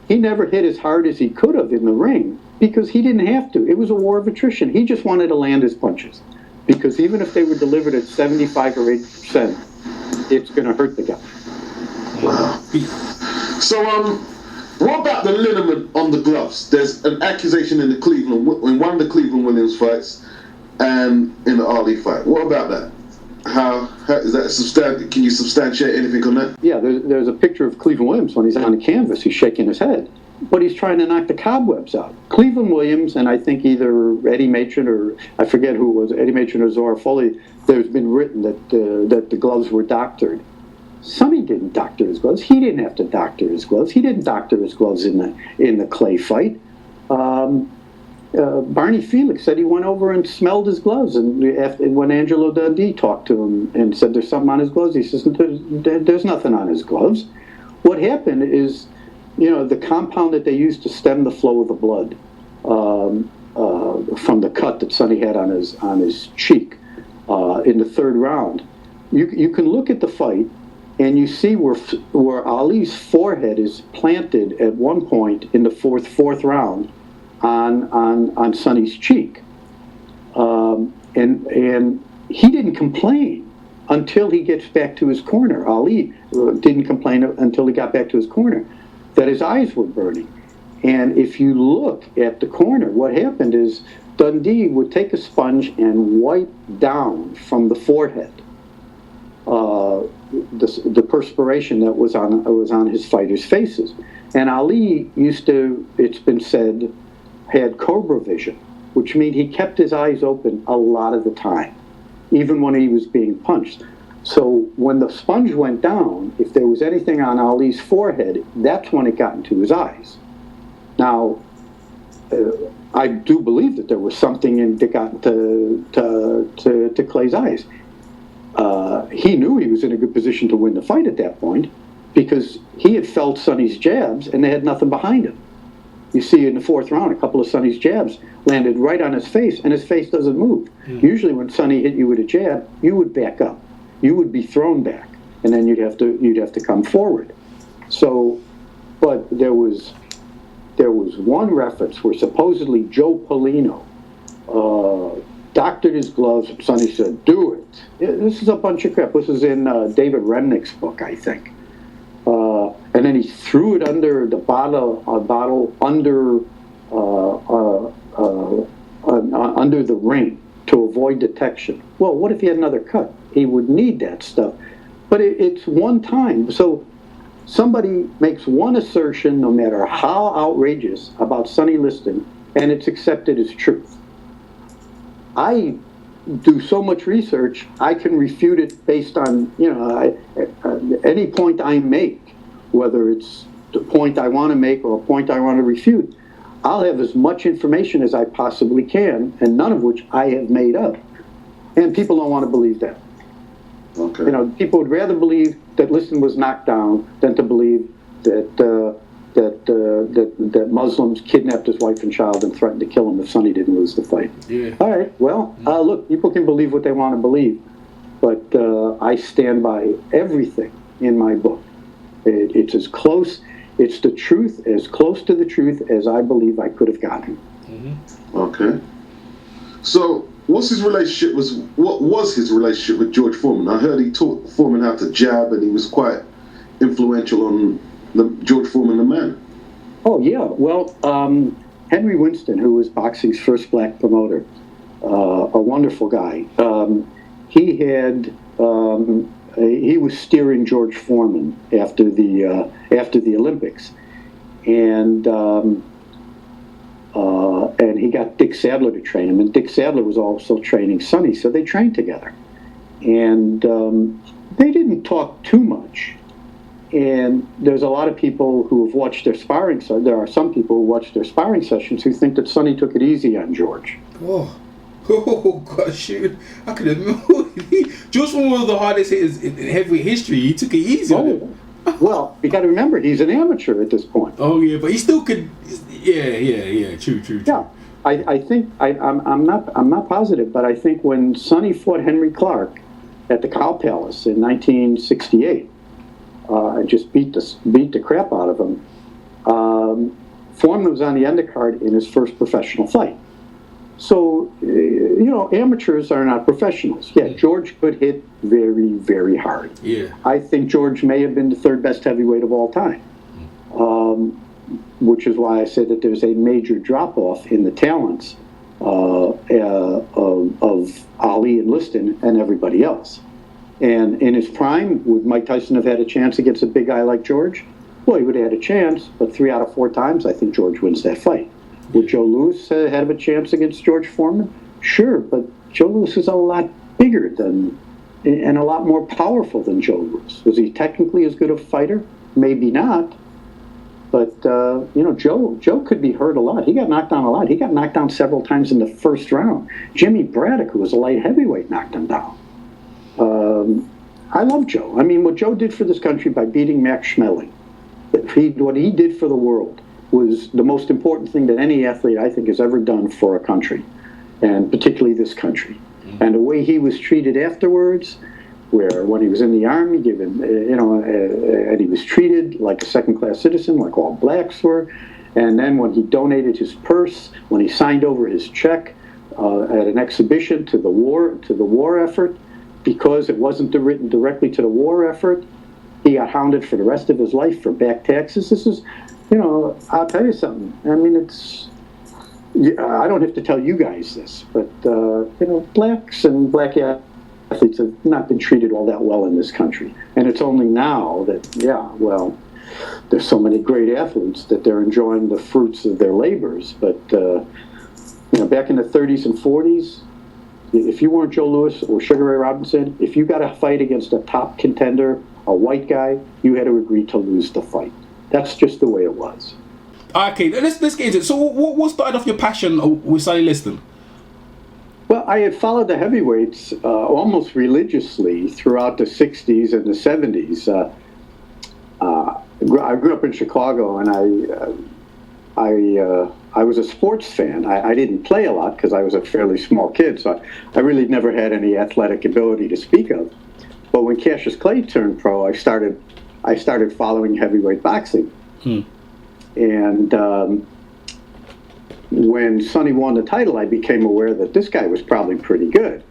[SPEAKER 2] he never hit as hard as he could have in the ring because he didn't have to. It was a war of attrition. He just wanted to land his punches because even if they were delivered at 75 or 80%, it's going to hurt the guy.
[SPEAKER 3] Wow. So, what about the liniment on the gloves? There's an accusation in one of the Cleveland Williams fights and in the Ali fight. What about that? How is that can you substantiate anything on that?
[SPEAKER 2] Yeah, there's a picture of Cleveland Williams when he's on the canvas. He's shaking his head, but he's trying to knock the cobwebs out. Cleveland Williams, and I think either Eddie Matron or I forget who it was, Eddie Matron or Zora Foley, there's been written that the gloves were doctored. Sonny didn't doctor his gloves. He didn't have to doctor his gloves. He didn't doctor his gloves in the Clay fight. Barney Felix said he went over and smelled his gloves, and when Angelo Dundee talked to him and said there's something on his gloves, he says there's nothing on his gloves. What happened is, the compound that they used to stem the flow of the blood from the cut that Sonny had on his cheek in the third round. You can look at the fight and you see where Ali's forehead is planted at one point in the fourth round on Sonny's cheek, and he didn't complain. until he gets back to his corner. Ali didn't complain until he got back to his corner that his eyes were burning. And if you look at the corner, what happened is Dundee would take a sponge and wipe down from the forehead the perspiration that was on his fighters' faces. And Ali used to, it's been said, had cobra vision, which means he kept his eyes open a lot of the time, even when he was being punched. So when the sponge went down, if there was anything on Ali's forehead, that's when it got into his eyes. Now, I do believe that there was something that got to Clay's eyes. He knew he was in a good position to win the fight at that point because he had felt Sonny's jabs and they had nothing behind him. You see in the fourth round, a couple of Sonny's jabs landed right on his face, and his face doesn't move. Usually when Sonny hit you with a jab, you would back up. You would be thrown back, and then you'd have to come forward. So, but there was one reference where supposedly Joe Polino doctored his gloves, and Sonny said, "Do it." This is a bunch of crap. This is in David Remnick's book, I think. And then he threw it under the bottle under the ring to avoid detection. Well, what if he had another cut? He would need that stuff. But it's one time. So somebody makes one assertion, no matter how outrageous, about Sonny Liston, and it's accepted as truth. I do so much research, I can refute it based on, any point I make, whether it's the point I want to make or a point I want to refute. I'll have as much information as I possibly can, and none of which I have made up. And people don't want to believe that.
[SPEAKER 3] Okay.
[SPEAKER 2] People would rather believe that Liston was knocked down than to believe that Muslims kidnapped his wife and child and threatened to kill him if Sonny didn't lose the fight.
[SPEAKER 1] Yeah.
[SPEAKER 2] All right. Well, look, people can believe what they want to believe, but I stand by everything in my book. It's as close. It's the truth, as close to the truth as I believe I could have gotten.
[SPEAKER 1] Mm-hmm.
[SPEAKER 3] Okay. So, what was his relationship with George Foreman? I heard he taught Foreman how to jab, and he was quite influential on George Foreman, the man.
[SPEAKER 2] Oh yeah. Well, Henry Winston, who was boxing's first black promoter, a wonderful guy. He was steering George Foreman after the Olympics, and he got Dick Sadler to train him, and Dick Sadler was also training Sonny, so they trained together, and they didn't talk too much. And there's a lot of people who have watched their sparring. So there are some people who watched their sparring sessions who think that Sonny took it easy on George.
[SPEAKER 1] Oh gosh, shoot! I could have. George Foreman was one of the hardest hitters in heavyweight history. He took it easy.
[SPEAKER 2] Well, you got to remember he's an amateur at this point.
[SPEAKER 1] Oh yeah, but he still could. Yeah. True.
[SPEAKER 2] Yeah, I think I'm not positive, but I think when Sonny fought Henry Clark at the Cow Palace in 1968, and just beat the crap out of him, Foreman was on the undercard in his first professional fight. So, amateurs are not professionals. Yeah, George could hit very, very hard.
[SPEAKER 1] Yeah.
[SPEAKER 2] I think George may have been the third best heavyweight of all time, which is why I said that there's a major drop-off in the talents of Ali and Liston and everybody else. And in his prime, would Mike Tyson have had a chance against a big guy like George? Well, he would have had a chance, but 3 out of 4 times, I think George wins that fight. Would Joe Louis have a chance against George Foreman? Sure, but Joe Louis is a lot bigger and a lot more powerful than Joe Louis. Was he technically as good a fighter? Maybe not. But, Joe could be hurt a lot. He got knocked down a lot. He got knocked down several times in the first round. Jimmy Braddock, who was a light heavyweight, knocked him down. I love Joe. I mean, what Joe did for this country by beating Max Schmeling, what he did for the world was the most important thing that any athlete, I think, has ever done for a country, and particularly this country. Mm-hmm. And the way he was treated afterwards, where when he was in the Army, and he was treated like a second-class citizen, like all blacks were, and then when he donated his purse, when he signed over his check at an exhibition to the war effort, because it wasn't written directly to the war effort, he got hounded for the rest of his life for back taxes. This is, I'll tell you something. I mean, I don't have to tell you guys this, but, blacks and black athletes have not been treated all that well in this country. And it's only now that, there's so many great athletes that they're enjoying the fruits of their labors. But, back in the 30s and 40s, if you weren't Joe Louis or Sugar Ray Robinson, if you got a fight against a top contender, a white guy, you had to agree to lose the fight. That's just the way it was.
[SPEAKER 1] Okay, let's get into it. So what started off your passion with Sonny Liston?
[SPEAKER 2] Well, I had followed the heavyweights almost religiously throughout the 60s and the 70s. I grew up in Chicago, and I was a sports fan. I didn't play a lot because I was a fairly small kid, so I really never had any athletic ability to speak of. But when Cassius Clay turned pro, I started following heavyweight boxing. And when Sonny won the title, I became aware that this guy was probably pretty good.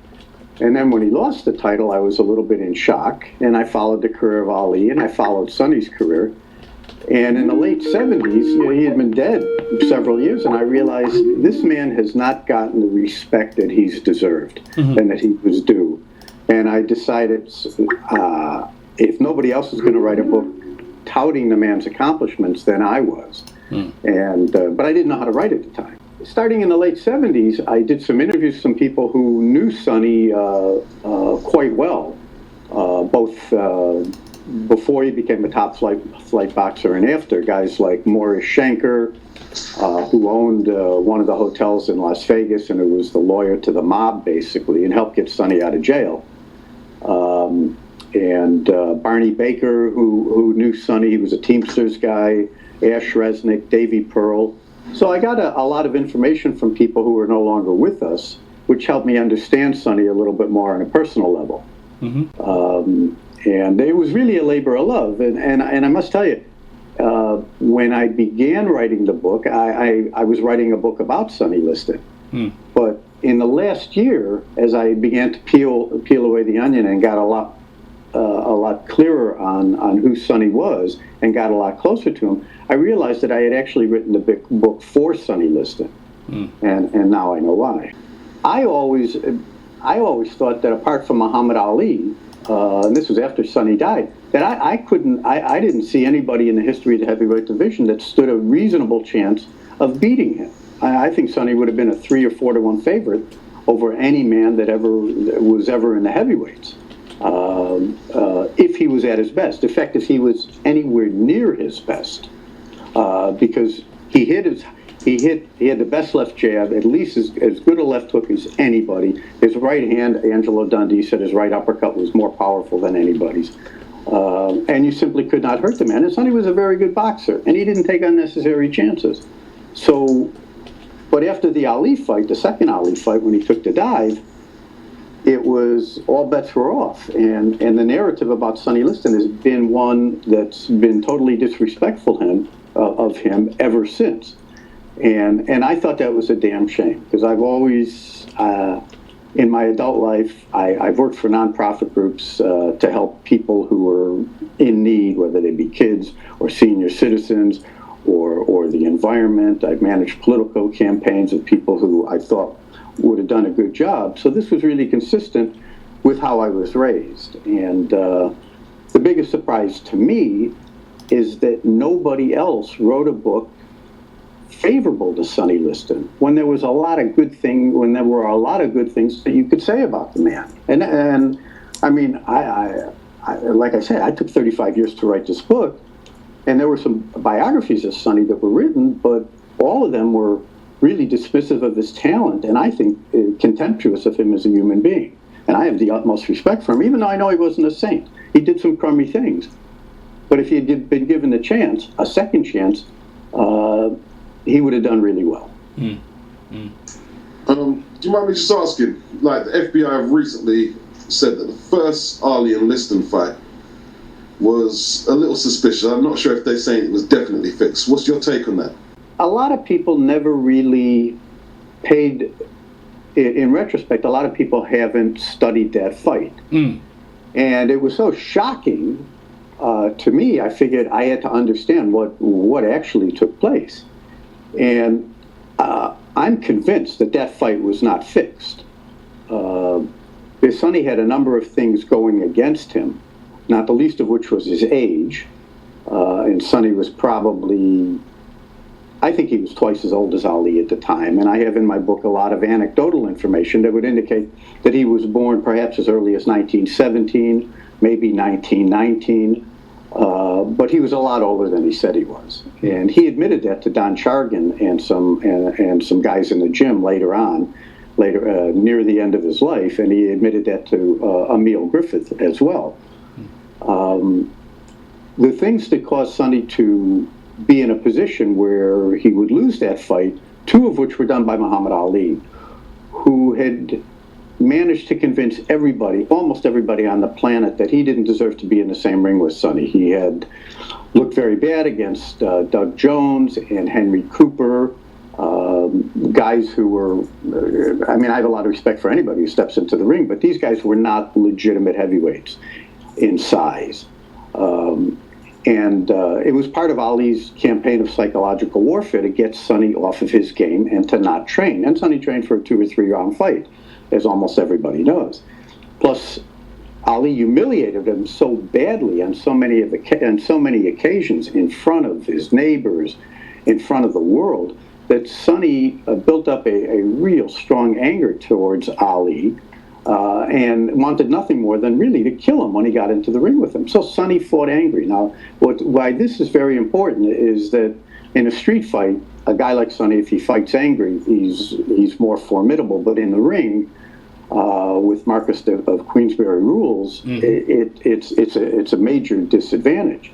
[SPEAKER 2] And then when he lost the title, I was a little bit in shock, and I followed the career of Ali, and I followed Sonny's career. And in the late 70s, he had been dead several years, and I realized this man has not gotten the respect that he's deserved and that he was due. And I decided, if nobody else is going to write a book touting the man's accomplishments, then I was. But I didn't know how to write at the time. Starting in the late 70s, I did some interviews with some people who knew Sonny quite well, both before he became a top flight boxer and after. Guys like Morris Schenker, who owned one of the hotels in Las Vegas, and who was the lawyer to the mob, basically, and helped get Sonny out of jail. And Barney Baker, who knew Sonny. He was a Teamsters guy. Ash Resnick, Davy Pearl. So I got a lot of information from people who were no longer with us, which helped me understand Sonny a little bit more on a personal level. And it was really a labor of love. And I must tell you, when I began writing the book, I was writing a book about Sonny Liston. But in the last year, as I began to peel away the onion and got a lot clearer on who Sonny was and got a lot closer to him, I realized that I had actually written the book for Sonny Liston, and now I know why. I always thought that apart from Muhammad Ali, and this was after Sonny died, that I didn't see anybody in the history of the heavyweight division that stood a reasonable chance of beating him. I think Sonny would have been a 3 or 4 to 1 favorite over any man that was ever in the heavadweights. If he was at his best. In fact, if he was anywhere near his best, because he had the best left jab, at least as good a left hook as anybody. His right hand, Angelo Dundee said his right uppercut was more powerful than anybody's. And you simply could not hurt the man. And Sonny was a very good boxer, and he didn't take unnecessary chances. So, but after the Ali fight, the second Ali fight, when he took the dive, it was all bets were off, and the narrative about Sonny Liston has been one that's been totally disrespectful of him ever since, and I thought that was a damn shame, because I've always in my adult life I've worked for nonprofit groups to help people who are in need, whether they be kids or senior citizens or the environment. I've managed political campaigns of people who I thought would have done a good job. So this was really consistent with how I was raised. And the biggest surprise to me is that nobody else wrote a book favorable to Sonny Liston when there were a lot of good things that you could say about the man. And I mean, I like I said, I took 35 years to write this book, and there were some biographies of Sonny that were written, but all of them were really dismissive of his talent, and I think contemptuous of him as a human being. And I have the utmost respect for him, even though I know he wasn't a saint. He did some crummy things. But if he had been given a chance, a second chance, he would have done really well.
[SPEAKER 3] Do you mind me just asking, like, the FBI have recently said that the first Ali and Liston fight was a little suspicious. I'm not sure if they're saying it was definitely fixed. What's your take on that?
[SPEAKER 2] A lot of people never really paid in retrospect, a lot of people haven't studied that fight. And it was so shocking to me. I figured I had to understand what actually took place. And I'm convinced that fight was not fixed. Sonny had a number of things going against him, not the least of which was his age. And Sonny was probably, I think he was twice as old as Ali at the time. And I have in my book a lot of anecdotal information that would indicate that he was born perhaps as early as 1917, maybe 1919. But he was a lot older than he said he was. And he admitted that to Don Chargan and some guys in the gym later near the end of his life. And he admitted that to Emil Griffith as well. The things that caused Sonny to be in a position where he would lose that fight, two of which were done by Muhammad Ali, who had managed to convince everybody, almost everybody on the planet, that he didn't deserve to be in the same ring with Sonny. He had looked very bad against Doug Jones and Henry Cooper, guys who were, I mean, I have a lot of respect for anybody who steps into the ring, but these guys were not legitimate heavyweights in size. And it was part of Ali's campaign of psychological warfare to get Sonny off of his game and to not train. And Sonny trained for a 2 or 3 round fight, as almost everybody knows. Plus, Ali humiliated him so badly on so many occasions in front of his neighbors, in front of the world, that Sonny built up a real strong anger towards Ali. And wanted nothing more than really to kill him when he got into the ring with him. So Sonny fought angry. Now, why this is very important is that in a street fight, a guy like Sonny, if he fights angry, he's more formidable. But in the ring, with Marcus of Queensberry rules, it's a major disadvantage.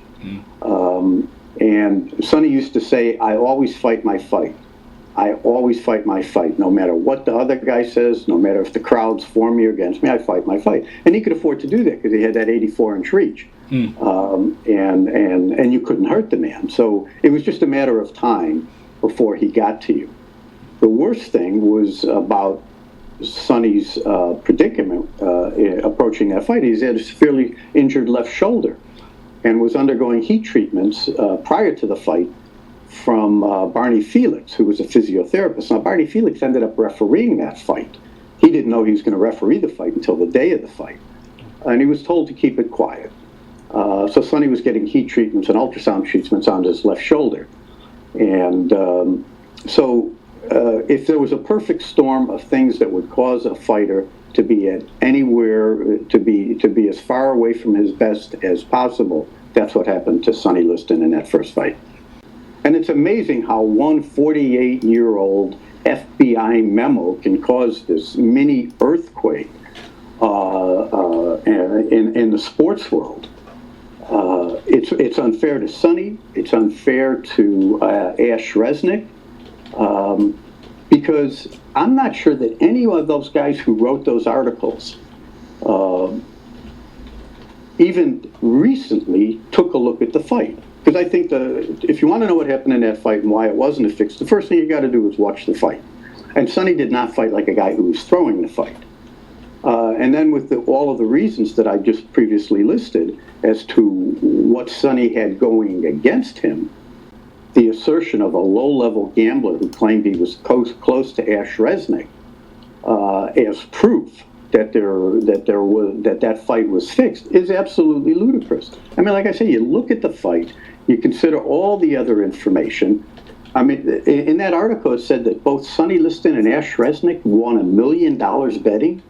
[SPEAKER 2] And Sonny used to say, "I always fight my fight. I always fight my fight, no matter what the other guy says, no matter if the crowd's for me or against me, I fight my fight." And he could afford to do that because he had that 84-inch reach. And you couldn't hurt the man. So it was just a matter of time before he got to you. The worst thing was about Sonny's predicament approaching that fight. He had a severely injured left shoulder and was undergoing heat treatments prior to the fight from Barney Felix, who was a physiotherapist. Now, Barney Felix ended up refereeing that fight. He didn't know he was going to referee the fight until the day of the fight. And he was told to keep it quiet. So Sonny was getting heat treatments and ultrasound treatments on his left shoulder. And if there was a perfect storm of things that would cause a fighter to be at anywhere, to be as far away from his best as possible, that's what happened to Sonny Liston in that first fight. And it's amazing how one 48-year-old FBI memo can cause this mini earthquake in the sports world. It's unfair to Sonny. It's unfair to Ash Resnick, because I'm not sure that any of those guys who wrote those articles even recently took a look at the fight. Because I think if you want to know what happened in that fight and why it wasn't a fix, the first thing you got to do is watch the fight. And Sonny did not fight like a guy who was throwing the fight. And then with all of the reasons that I just previously listed as to what Sonny had going against him, the assertion of a low-level gambler who claimed he was close to Ash Resnick as proof that that fight was fixed is absolutely ludicrous. I mean, like I say, you look at the fight, you consider all the other information. I mean, in that article it said that both Sonny Liston and Ash Resnick won $1 million betting.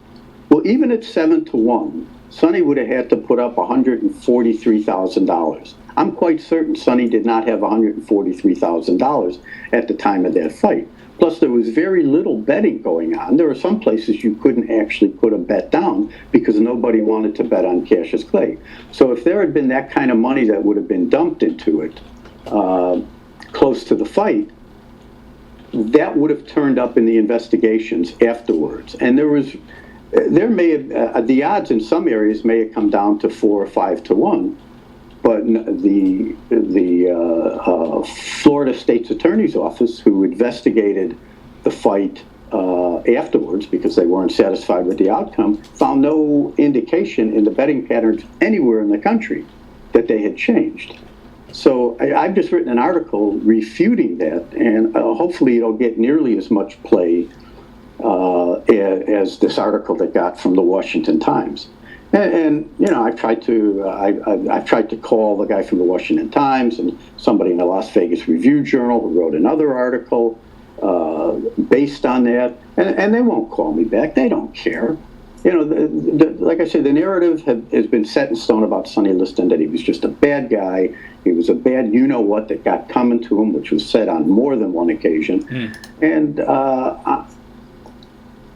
[SPEAKER 2] Well, even at 7-1, Sonny would have had to put up $143,000. I'm quite certain Sonny did not have $143,000 at the time of that fight. Plus, there was very little betting going on. There were some places you couldn't actually put a bet down because nobody wanted to bet on Cassius Clay. So if there had been that kind of money that would have been dumped into it close to the fight, that would have turned up in the investigations afterwards. And the odds in some areas may have come down to 4 or 5-1. But the Florida State's Attorney's Office, who investigated the fight afterwards, because they weren't satisfied with the outcome, found no indication in the betting patterns anywhere in the country that they had changed. So I've just written an article refuting that, and hopefully it'll get nearly as much play as this article that got from the Washington Times. And you know, I've tried to call the guy from the Washington Times and somebody in the Las Vegas Review-Journal who wrote another article based on that, and they won't call me back. They don't care. You know, like I said, the narrative has been set in stone about Sonny Liston, that he was just a bad guy. He was a bad you-know-what that got coming to him, which was said on more than one occasion. And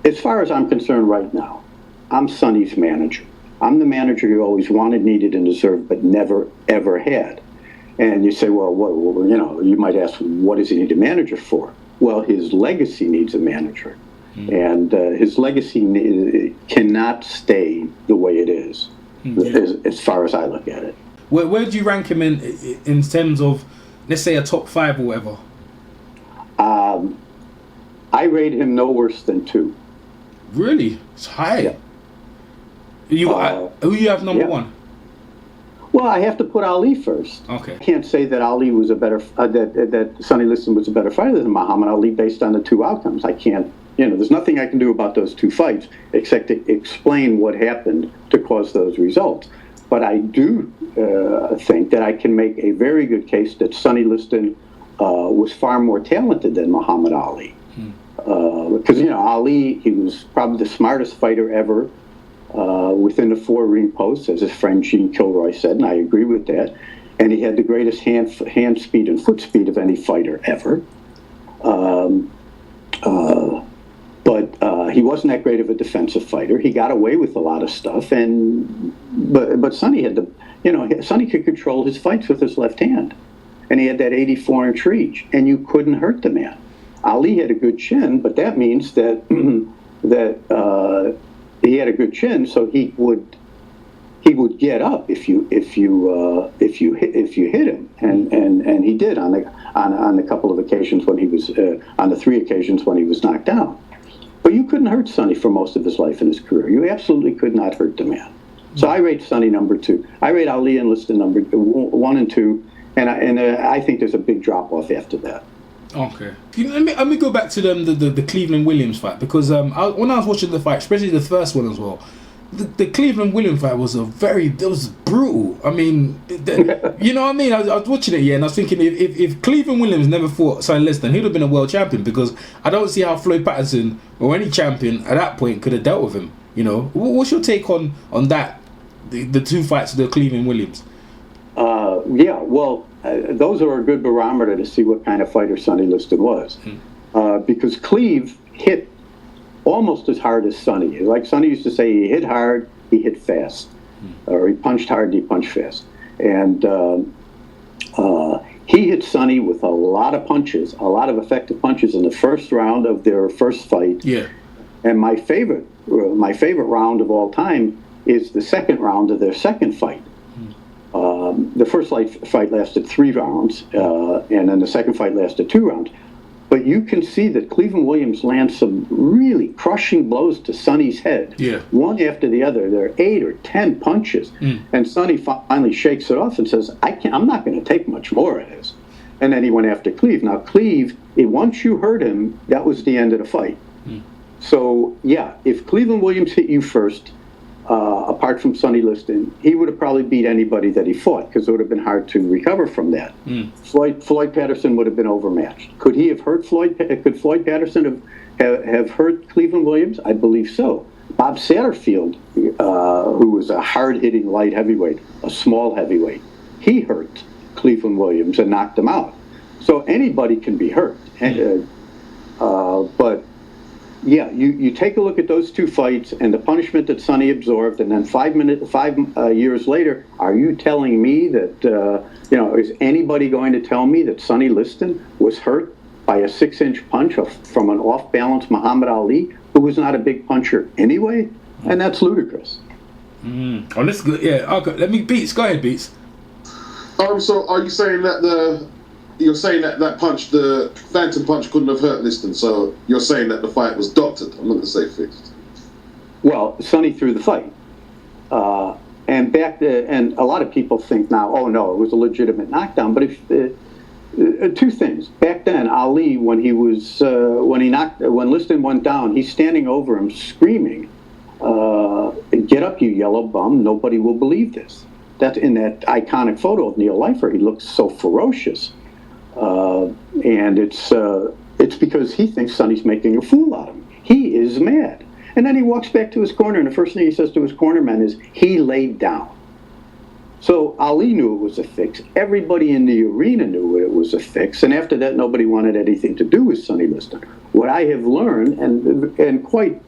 [SPEAKER 2] as far as I'm concerned right now, I'm Sonny's manager. I'm the manager he always wanted, needed, and deserved, but never, ever had. And you say, well, you know, you might ask, what does he need a manager for? Well, his legacy needs a manager. And his legacy cannot stay the way it is, as far as I look at it.
[SPEAKER 1] Where do you rank him in terms of, let's say, a top 5 or whatever?
[SPEAKER 2] I rate him no worse than 2.
[SPEAKER 1] Really? It's high.
[SPEAKER 2] Yeah.
[SPEAKER 1] Who you have number 1?
[SPEAKER 2] Well, I have to put Ali first.
[SPEAKER 1] Okay.
[SPEAKER 2] I can't say that Ali was a better that Sonny Liston was a better fighter than Muhammad Ali based on the 2 outcomes. I can't. You know, there's nothing I can do about those 2 fights except to explain what happened to cause those results. But I do think that I can make a very good case that Sonny Liston was far more talented than Muhammad Ali. Because, you know, Ali, he was probably the smartest fighter ever within the 4 ring posts, as his friend Gene Kilroy said, and I agree with that. And he had the greatest hand speed and foot speed of any fighter ever. But he wasn't that great of a defensive fighter. He got away with a lot of stuff, but Sonny had Sonny could control his fights with his left hand, and he had that 84-inch reach, and you couldn't hurt the man. Ali had a good chin, but that means that he had a good chin, so he would get up if you hit him, and he did on the couple of occasions when he was on the 3 occasions when he was knocked down. But you couldn't hurt Sonny for most of his life in his career. You absolutely could not hurt the man. So I rate Sonny number 2. I rate Ali and Liston number 1 and 2, and I think there's a big drop off after that.
[SPEAKER 1] Okay. Let me go back to the Cleveland Williams fight, because when I was watching the fight, especially the first one as well, the Cleveland Williams fight was brutal. I mean, you know what I mean? I was watching it, and I was thinking, if Cleveland Williams never fought Sonny Liston, he'd have been a world champion, because I don't see how Floyd Patterson or any champion at that point could have dealt with him. You know, what's your take on that? The 2 fights of the Cleveland Williams.
[SPEAKER 2] Those are a good barometer to see what kind of fighter Sonny Liston was, because Cleve hit almost as hard as Sonny. Like Sonny used to say, he hit hard, he hit fast, or he punched hard, he punched fast. And he hit Sonny with a lot of punches, a lot of effective punches in the first round of their first fight.
[SPEAKER 1] Yeah.
[SPEAKER 2] And my favorite round of all time is the second round of their second fight. The first fight lasted 3 rounds, and then the second fight lasted 2 rounds. But you can see that Cleveland Williams lands some really crushing blows to Sonny's head, one after the other. There are 8 or 10 punches, and Sonny finally shakes it off and says, I'm not going to take much more of this. And then he went after Cleve. Now, Cleve, once you hurt him, that was the end of the fight. So, if Cleveland Williams hit you first, apart from Sonny Liston, he would have probably beat anybody that he fought, because it would have been hard to recover from that. Floyd Patterson would have been overmatched. Could he have hurt Floyd? Could Floyd Patterson have hurt Cleveland Williams? I believe so. Bob Satterfield, who was a hard-hitting light heavyweight, a small heavyweight, he hurt Cleveland Williams and knocked him out. So anybody can be hurt. But you take a look at those 2 fights and the punishment that Sonny absorbed, and then 5 years later, are you telling me that is anybody going to tell me that Sonny Liston was hurt by a 6-inch punch from an off-balance Muhammad Ali, who was not a big puncher anyway? And that's ludicrous.
[SPEAKER 1] Oh, that's good. Yeah. Okay. Let me Beats. Go ahead, Beats.
[SPEAKER 3] So are you saying that you're saying that that punch, the phantom punch, couldn't have hurt Liston. So you're saying that the fight was doctored. I'm not going to say fixed.
[SPEAKER 2] Well, Sonny threw the fight. And and a lot of people think now, oh no, it was a legitimate knockdown. But if two things. Back then, Ali, when Liston went down, he's standing over him screaming, "Get up, you yellow bum! Nobody will believe this." That's in that iconic photo of Neil Leifer. He looks so ferocious, and it's because he thinks Sonny's making a fool out of him. He is mad. And then he walks back to his corner, and the first thing he says to his cornerman is, he laid down. So Ali knew it was a fix. Everybody in the arena knew it was a fix. And after that, nobody wanted anything to do with Sonny Liston. What I have learned, and quite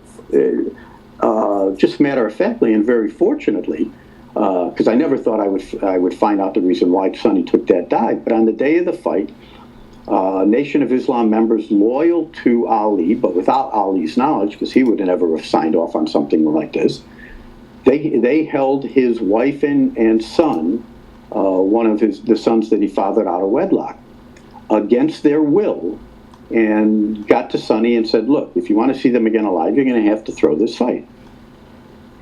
[SPEAKER 2] just matter-of-factly and very fortunately, because I never thought I would find out the reason why Sonny took that dive, but on the day of the fight, Nation of Islam members loyal to Ali, but without Ali's knowledge, because he would never have signed off on something like this, they held his wife and son, one of the sons that he fathered out of wedlock, against their will, and got to Sonny and said, look, if you want to see them again alive, you're going to have to throw this fight.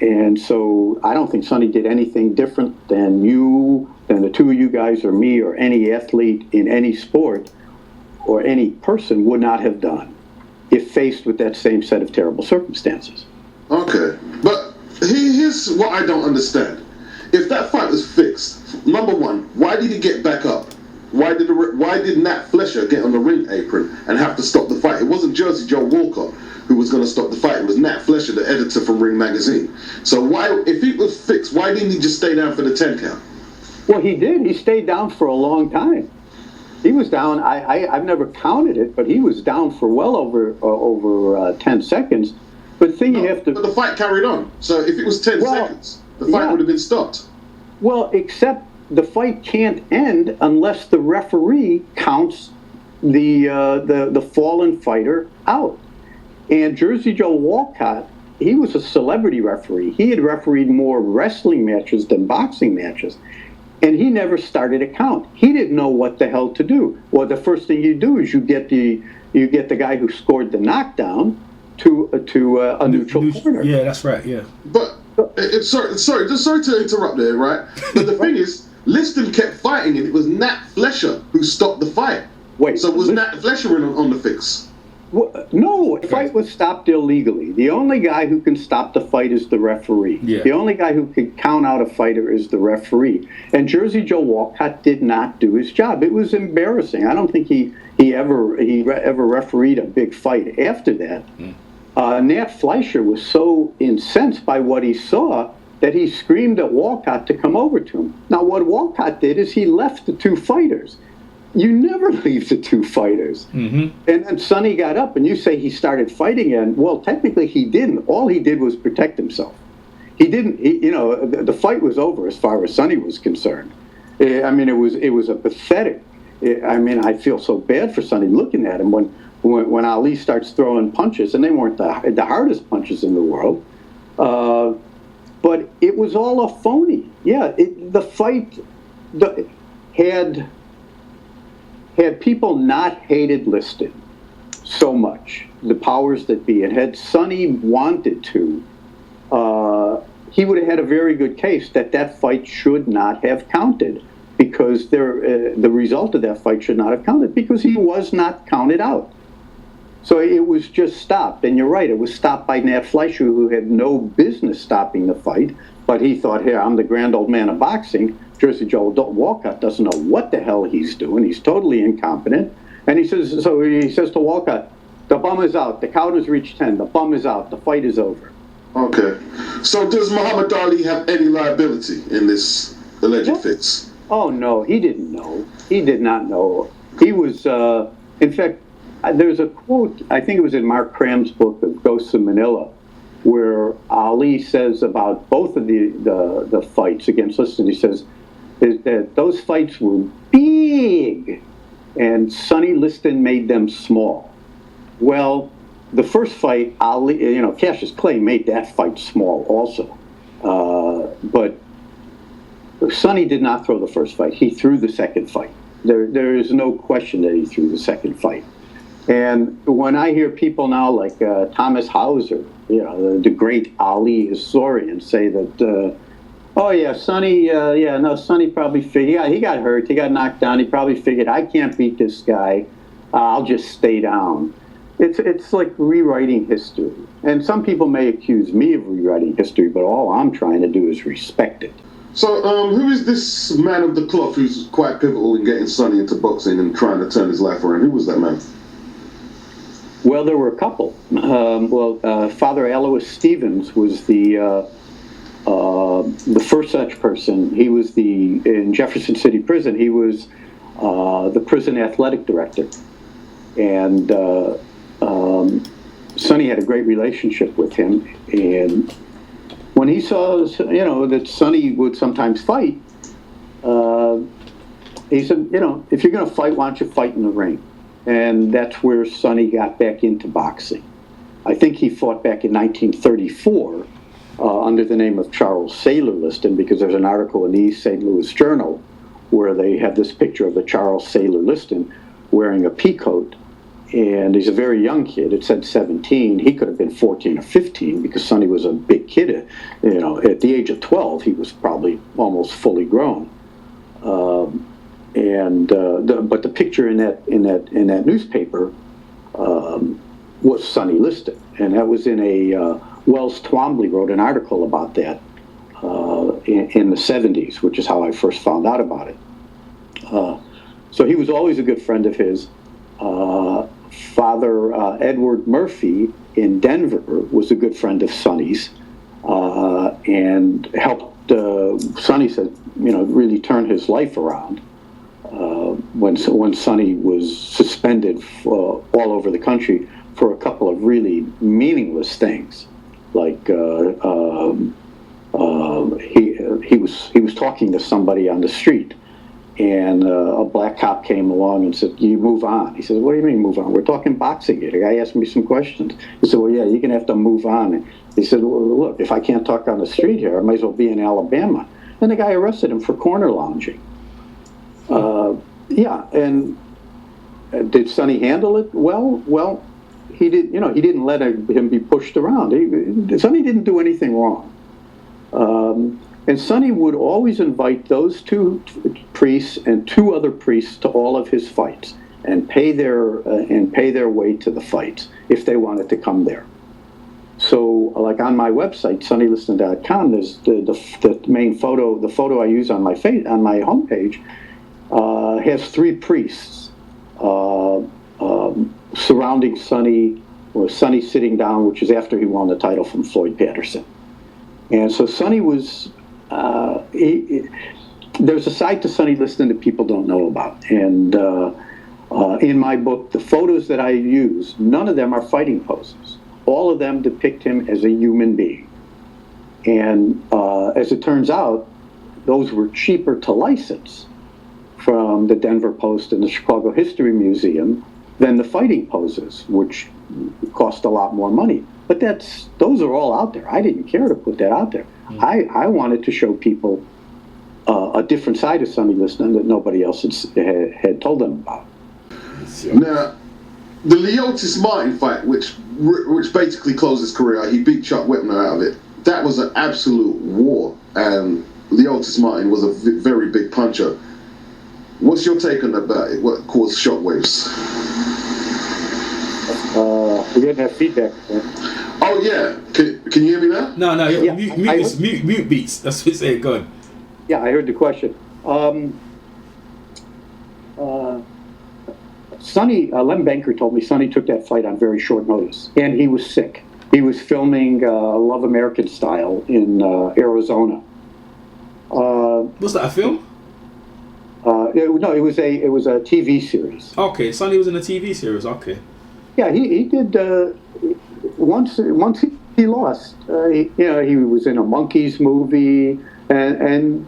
[SPEAKER 2] And so I don't think Sonny did anything different than the two of you guys or me or any athlete in any sport or any person would not have done if faced with that same set of terrible circumstances.
[SPEAKER 3] Okay, but here's what I don't understand. If that fight was fixed, number one, why did he get back up? Why did Nat Flesher get on the ring apron and have to stop the fight? It wasn't Jersey Joe Walker who was going to stop the fight. It was Nat Flesher, the editor from Ring Magazine. So why, if it was fixed, why didn't he just stay down for the 10 count?
[SPEAKER 2] Well, he did. He stayed down for a long time. He was down, I've never counted it, but he was down for well over 10 seconds. But the thing you have to...
[SPEAKER 3] But the fight carried on. So if it was 10 seconds, the fight would have been stopped.
[SPEAKER 2] Well, except the fight can't end unless the referee counts the fallen fighter out. And Jersey Joe Walcott, he was a celebrity referee. He had refereed more wrestling matches than boxing matches. And he never started a count. He didn't know what the hell to do. Well, the first thing you do is you get the guy who scored the knockdown to a neutral corner.
[SPEAKER 1] Yeah, that's right. Yeah.
[SPEAKER 3] But sorry to interrupt there, right? But the thing is, Liston kept fighting, and it was Nat Flesher who stopped the fight.
[SPEAKER 2] Wait.
[SPEAKER 3] So was Nat Flesher on the fix?
[SPEAKER 2] Well, no, the fight was stopped illegally. The only guy who can stop the fight is the referee.
[SPEAKER 1] Yeah.
[SPEAKER 2] The only guy who can count out a fighter is the referee. And Jersey Joe Walcott did not do his job. It was embarrassing. I don't think he ever refereed a big fight after that. Nat Fleischer was so incensed by what he saw that he screamed at Walcott to come over to him. Now, what Walcott did is he left the two fighters. You never leave the two fighters. Mm-hmm. And then Sonny got up, and you say he started fighting again. Well, technically he didn't. All he did was protect himself. He didn't, the fight was over as far as Sonny was concerned. I mean, it was a pathetic, I feel so bad for Sonny looking at him when Ali starts throwing punches, and they weren't the hardest punches in the world. But it was all a phony. Yeah, the fight had people not hated Liston so much, the powers that be, and had Sonny wanted to, he would have had a very good case that fight should not have counted, because the result of that fight should not have counted, because he was not counted out. So it was just stopped, and you're right, it was stopped by Nat Fleischer, who had no business stopping the fight, but he thought, here, I'm the grand old man of boxing. Jersey Joe Walcott doesn't know what the hell he's doing. He's totally incompetent. And he says to Walcott, the bum is out. The count has reached 10. The bum is out. The fight is over.
[SPEAKER 3] Okay. So does Muhammad Ali have any liability in this alleged fix?
[SPEAKER 2] Oh, no. He didn't know. He did not know. He was, in fact, there's a quote, I think it was in Mark Cram's book of Ghosts of Manila, where Ali says about both of the fights against Liston, he says that those fights were big, and Sonny Liston made them small. Well, the first fight, Ali, Cassius Clay made that fight small also. But Sonny did not throw the first fight. He threw the second fight. There is no question that he threw the second fight. And when I hear people now like Thomas Hauser, the great Ali historian, say that, oh yeah, Sonny, Sonny probably figured, he got hurt, he got knocked down, he probably figured, I can't beat this guy, I'll just stay down. It's like rewriting history. And some people may accuse me of rewriting history, but all I'm trying to do is respect it.
[SPEAKER 3] So, who is this man of the cloth who's quite pivotal in getting Sonny into boxing and trying to turn his life around? Who was that man?
[SPEAKER 2] Well, there were a couple. Father Alois Stevens was the first such person. He was in Jefferson City Prison. He was the prison athletic director, and Sonny had a great relationship with him. And when he saw, that Sonny would sometimes fight, he said, if you're going to fight, why don't you fight in the ring? And that's where Sonny got back into boxing. I think he fought back in 1934 under the name of Charles Ali-Liston, because there's an article in the East St. Louis Journal where they have this picture of the Charles Ali-Liston wearing a peacoat. And he's a very young kid. It said 17. He could have been 14 or 15 because Sonny was a big kid. At the age of 12, he was probably almost fully grown. But the picture in that newspaper was Sonny Liston, and that was in a Wells Twombly wrote an article about that in the 70s, which is how I first found out about it. So he was always a good friend of his. Father Edward Murphy in Denver was a good friend of Sonny's, and helped Sonny said really turn his life around. When Sonny was suspended all over the country for a couple of really meaningless things, like he was talking to somebody on the street, and a black cop came along and said, "You move on." He said, "What do you mean move on? We're talking boxing here. The guy asked me some questions." He said, "Well, yeah, you're gonna have to move on." And he said, "Well, look, if I can't talk on the street here, I might as well be in Alabama." And the guy arrested him for corner lounging. And did Sonny handle it well? Well, he did. He didn't let him be pushed around. Sonny didn't do anything wrong. And Sonny would always invite those two priests and two other priests to all of his fights and pay their way to the fights if they wanted to come there. So, like on my website, SonnyListon.com, there's the main photo. The photo I use on my homepage has three priests surrounding Sonny, or Sonny sitting down, which is after he won the title from Floyd Patterson. And so Sonny was. There's a side to Sonny Liston that people don't know about, and in my book, the photos that I use, none of them are fighting poses. All of them depict him as a human being. And as it turns out, those were cheaper to license from the Denver Post and the Chicago History Museum than the fighting poses, which cost a lot more money. But those are all out there. I didn't care to put that out there. I wanted to show people a different side of Sonny Liston that nobody else had told them about.
[SPEAKER 3] Now, the Leotis Martin fight, which basically closed his career, he beat Chuck Whitmer out of it. That was an absolute war, and Leotis Martin was a very big puncher. What's your take on that? What caused shockwaves?
[SPEAKER 2] We didn't have feedback.
[SPEAKER 3] Oh yeah, can you hear me now?
[SPEAKER 1] No, yeah, mute beats. That's what it's saying. Go on.
[SPEAKER 2] Yeah, I heard the question. Sonny, Lem Banker told me Sonny took that fight on very short notice, and he was sick. He was filming Love American Style in Arizona.
[SPEAKER 1] Was that a film?
[SPEAKER 2] No, it was a TV series.
[SPEAKER 1] Okay, Sonny was in a TV series. Okay.
[SPEAKER 2] Yeah, he did. Once he lost, he was in a Monkees movie, and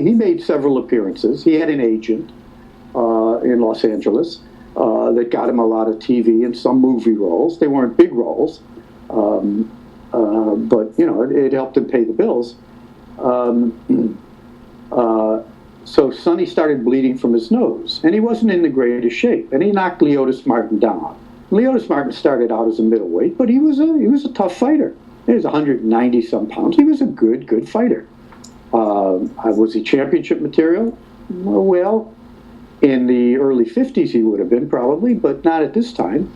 [SPEAKER 2] he made several appearances. He had an agent in Los Angeles that got him a lot of TV and some movie roles. They weren't big roles, but it helped him pay the bills. So Sonny started bleeding from his nose, and he wasn't in the greatest shape, and he knocked Leotis Martin down. Leotis Martin started out as a middleweight, but he was a tough fighter. He was 190 some pounds. He was a good fighter. Was he championship material? Well, in the early 50s he would have been probably, but not at this time.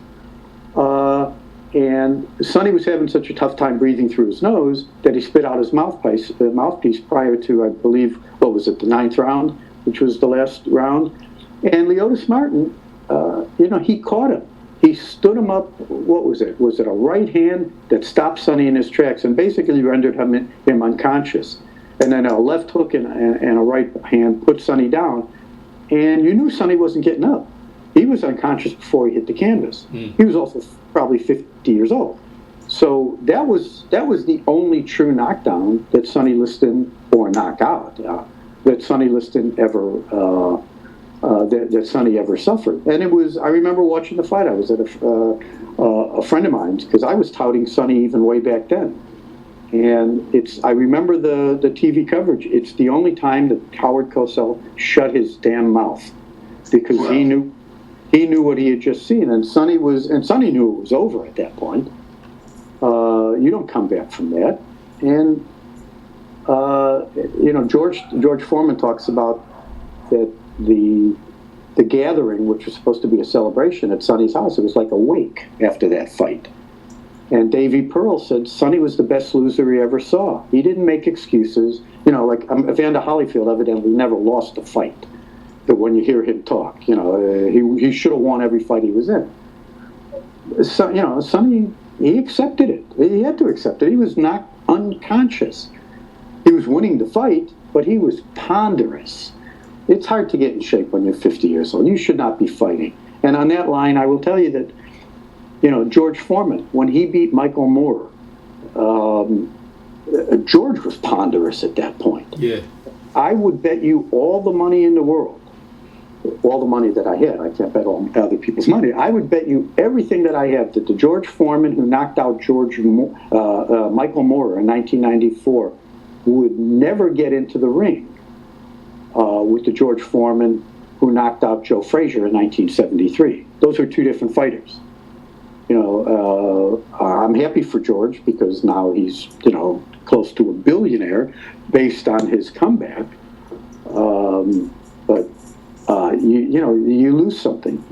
[SPEAKER 2] And Sonny was having such a tough time breathing through his nose that he spit out his mouthpiece prior to, I believe, what was it, the 9th round, which was the last round. And Leotis Martin, he caught him. He stood him up. What was it? Was it a right hand that stopped Sonny in his tracks and basically rendered him unconscious? And then a left hook and a right hand put Sonny down. And you knew Sonny wasn't getting up. He was unconscious before he hit the canvas. He was also probably 50 years old. So that was the only true knockdown that Sonny Liston, or knockout, that Sonny Liston ever that Sonny ever suffered. And it was, I remember watching the fight. I was at a friend of mine's, because I was touting Sonny even way back then. And I remember the TV coverage. It's the only time that Howard Cosell shut his damn mouth, because he knew what he had just seen, and Sonny knew it was over at that point. You don't come back from that. And George Foreman talks about that the gathering, which was supposed to be a celebration at Sonny's house, it was like a wake after that fight. And Davey Pearl said Sonny was the best loser he ever saw. He didn't make excuses. Like Evander Holyfield evidently never lost a fight. But when you hear him talk, he should have won every fight he was in. So, Sonny, he accepted it. He had to accept it. He was not unconscious. He was winning the fight, but he was ponderous. It's hard to get in shape when you're 50 years old. You should not be fighting. And on that line, I will tell you that, George Foreman, when he beat Michael Moore, George was ponderous at that point.
[SPEAKER 1] Yeah.
[SPEAKER 2] I would bet you all the money in the world, all the money that I had, I can't bet all other people's money, I would bet you everything that I have that the George Foreman who knocked out Michael Moore in 1994 would never get into the ring with the George Foreman who knocked out Joe Frazier in 1973. Those are two different fighters. I'm happy for George because now he's, close to a billionaire based on his comeback. But you lose something.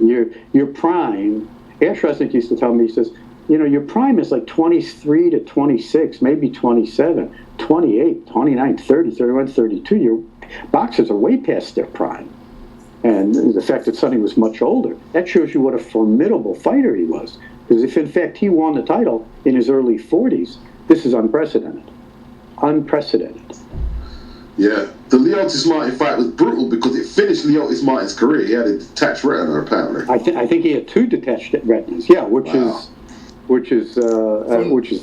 [SPEAKER 2] Your prime. Ash Resnick used to tell me, he says, your prime is like 23 to 26, maybe 27, 28, 29, 30, 31, 32. Your boxers are way past their prime. And the fact that Sonny was much older, that shows you what a formidable fighter he was. Because if, in fact, he won the title in his early 40s, this is unprecedented. Unprecedented.
[SPEAKER 3] Yeah. The Leotis Martin fight was brutal because it finished Leotis Martin's career. He had a detached retina, apparently.
[SPEAKER 2] I think he had 2 detached retinas. Yeah, which is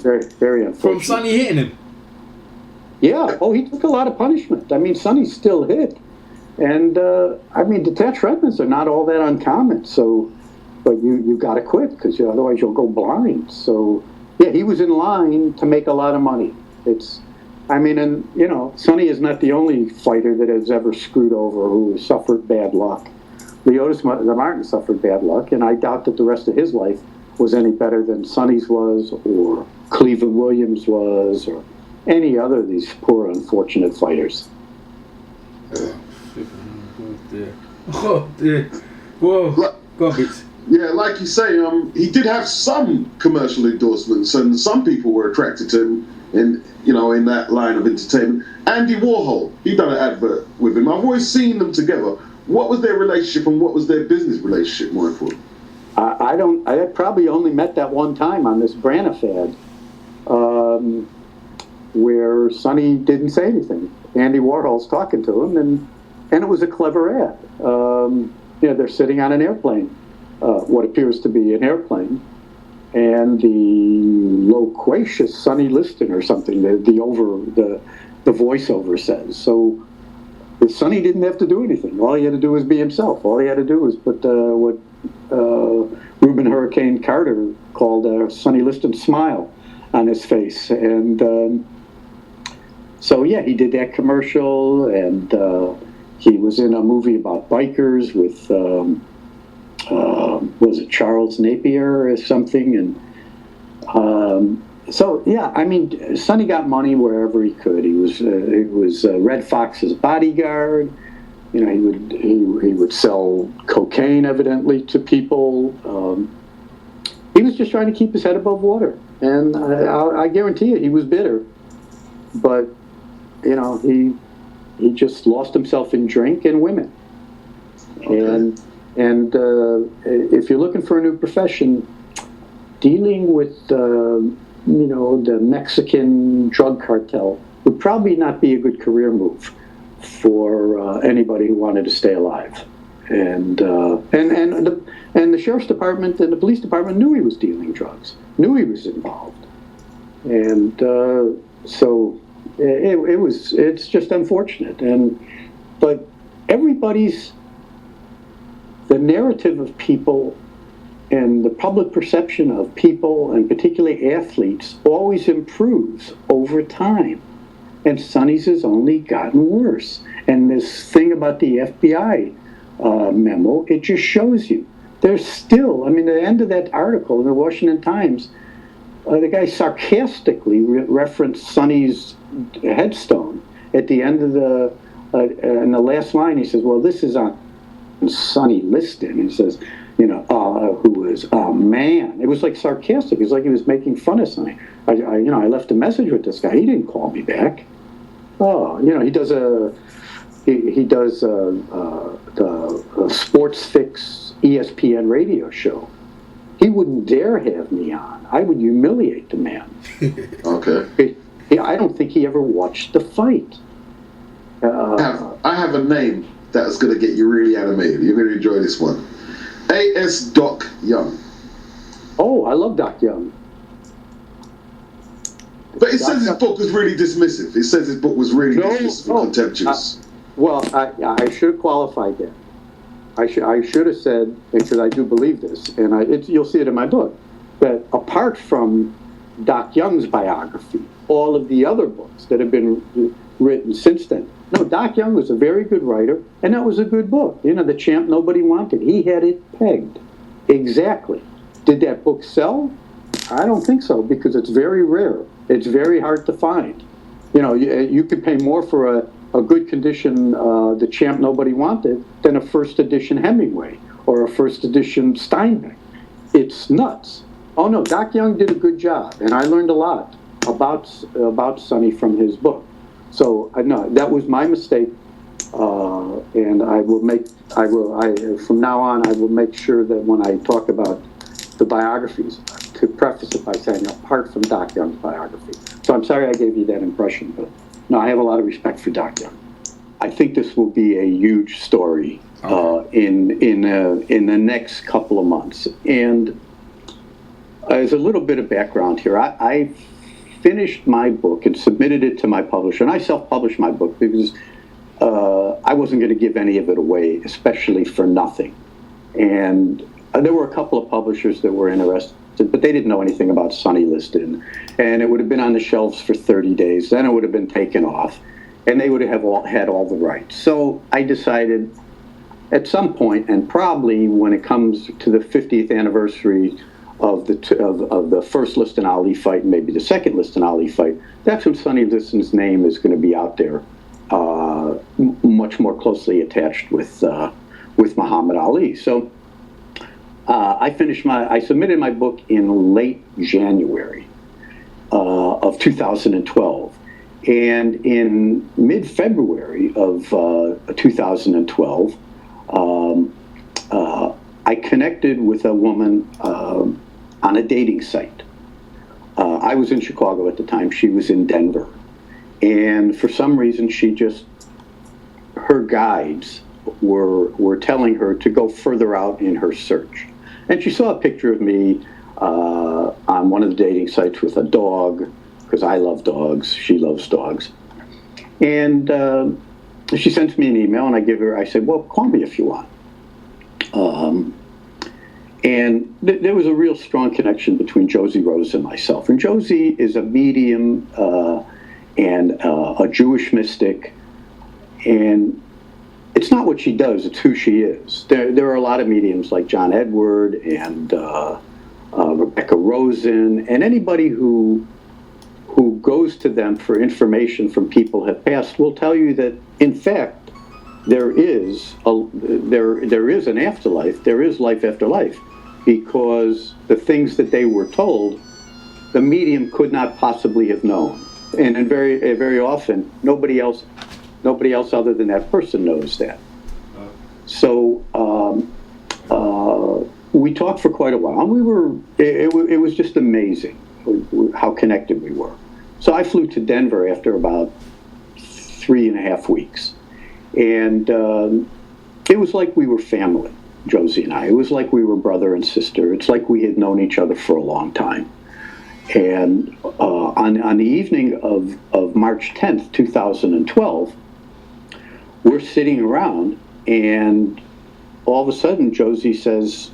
[SPEAKER 2] very, very unfortunate.
[SPEAKER 1] From Sonny hitting him.
[SPEAKER 2] Yeah. Oh, he took a lot of punishment. I mean, Sonny still hit. And, detached retinas are not all that uncommon. So, but you got to quit because otherwise you'll go blind. So, yeah, he was in line to make a lot of money. Sonny is not the only fighter that has ever screwed over who has suffered bad luck. Leotis Martin suffered bad luck, and I doubt that the rest of his life was any better than Sonny's was, or Cleveland Williams was, or any other of these poor, unfortunate fighters.
[SPEAKER 1] Oh, dear. Whoa. Go on, Beats.
[SPEAKER 3] Yeah, like you say, he did have some commercial endorsements, and some people were attracted to him in that line of entertainment. Andy Warhol, he done an advert with him. I've always seen them together. What was their relationship and what was their business relationship, more important?
[SPEAKER 2] I probably only met that one time on this Braniff ad, where Sonny didn't say anything. Andy Warhol's talking to him, and it was a clever ad. They're sitting on an airplane, what appears to be an airplane, and the loquacious Sonny Liston or something, the voiceover says. So Sonny didn't have to do anything. All he had to do was be himself. All he had to do was put what Reuben Hurricane Carter called a Sonny Liston smile on his face. And so, yeah, he did that commercial, and He was in a movie about bikers with, was it Charles Napier or something? And so, yeah, I mean, Sonny got money wherever he could. He was Red Fox's bodyguard. You know, he would sell cocaine, evidently, to people. He was just trying to keep his head above water. And I guarantee you, he was bitter. But, you know, he just lost himself in drink and women. Okay. And if you're looking for a new profession, dealing with, you know, the Mexican drug cartel would probably not be a good career move for anybody who wanted to stay alive. And the sheriff's department and the police department knew he was dealing drugs, knew he was involved, and so it's just unfortunate. But the narrative of people and the public perception of people, and particularly athletes, always improves over time. And Sonny's has only gotten worse. And this thing about the FBI memo, it just shows you. There's still, I mean, the end of that article in the Washington Times, the guy sarcastically referenced Sonny's headstone. At the end of in the last line, he says, well, this is on Sonny-Liston. He says, you know, who is, oh man. It was like sarcastic. It was like he was making fun of Sonny. I left a message with this guy. He didn't call me back. Oh, you know, he does the Sports Fix ESPN radio show. He wouldn't dare have me on. I would humiliate the man.
[SPEAKER 3] Okay.
[SPEAKER 2] I don't think he ever watched the fight.
[SPEAKER 3] I have a name that's going to get you really animated. You're going to enjoy this one. A.S. Doc Young.
[SPEAKER 2] Oh, I love Doc Young.
[SPEAKER 3] But it says his book was really dismissive. It says his book was really dismissive and contemptuous.
[SPEAKER 2] Well, I should have qualified that. I should have said, because I do believe this, and you'll see it in my book, that apart from Doc Young's biography, all of the other books that have been written since then, no, Doc Young was a very good writer, and that was a good book. You know, The Champ Nobody Wanted. He had it pegged. Exactly. Did that book sell? I don't think so, because it's very rare. It's very hard to find. You know, you could pay more for a good condition The Champ Nobody Wanted than a first edition Hemingway or a first edition Steinbeck. It's nuts. Oh no, Doc Young did a good job, and I learned a lot about Sonny from his book. So no, that was my mistake, and from now on I will make sure that when I talk about the biographies, to preface it by saying apart from Doc Young's biography. So I'm sorry I gave you that impression, but no, I have a lot of respect for Doc Young. I think this will be a huge story in the next couple of months. And as a little bit of background here, I finished my book and submitted it to my publisher, and I self-published my book because I wasn't going to give any of it away, especially for nothing. And there were a couple of publishers that were interested, but they didn't know anything about Sonny-Liston, and it would have been on the shelves for 30 days. Then it would have been taken off, and they would have had all the rights. So I decided at some point, and probably when it comes to the 50th anniversary of the first Liston Ali fight, and maybe the second Liston Ali fight, that's when Sonny-Liston's name is going to be out there, much more closely attached with Muhammad Ali. So I submitted my book in late January of 2012, and in mid-February of 2012, I connected with a woman on a dating site. I was in Chicago at the time. She was in Denver. And for some reason, her guides were telling her to go further out in her search. And she saw a picture of me on one of the dating sites with a dog, because I love dogs. She loves dogs. And she sends me an email, and I said, well, call me if you want. And there was a real strong connection between Josie Rose and myself. And Josie is a medium and a Jewish mystic. And it's not what she does, it's who she is. There are a lot of mediums like John Edward and Rebecca Rosen, and anybody who goes to them for information from people who have passed will tell you that, in fact, there is an afterlife, there is life after life, because the things that they were told, the medium could not possibly have known. And very often, nobody else other than that person knows that. So we talked for quite a while. It was just amazing how connected we were. So I flew to Denver after about 3.5 weeks. And it was like we were family, Josie and I. It was like we were brother and sister. It's like we had known each other for a long time. And on the evening of March 10th, 2012, we're sitting around, and all of a sudden Josie says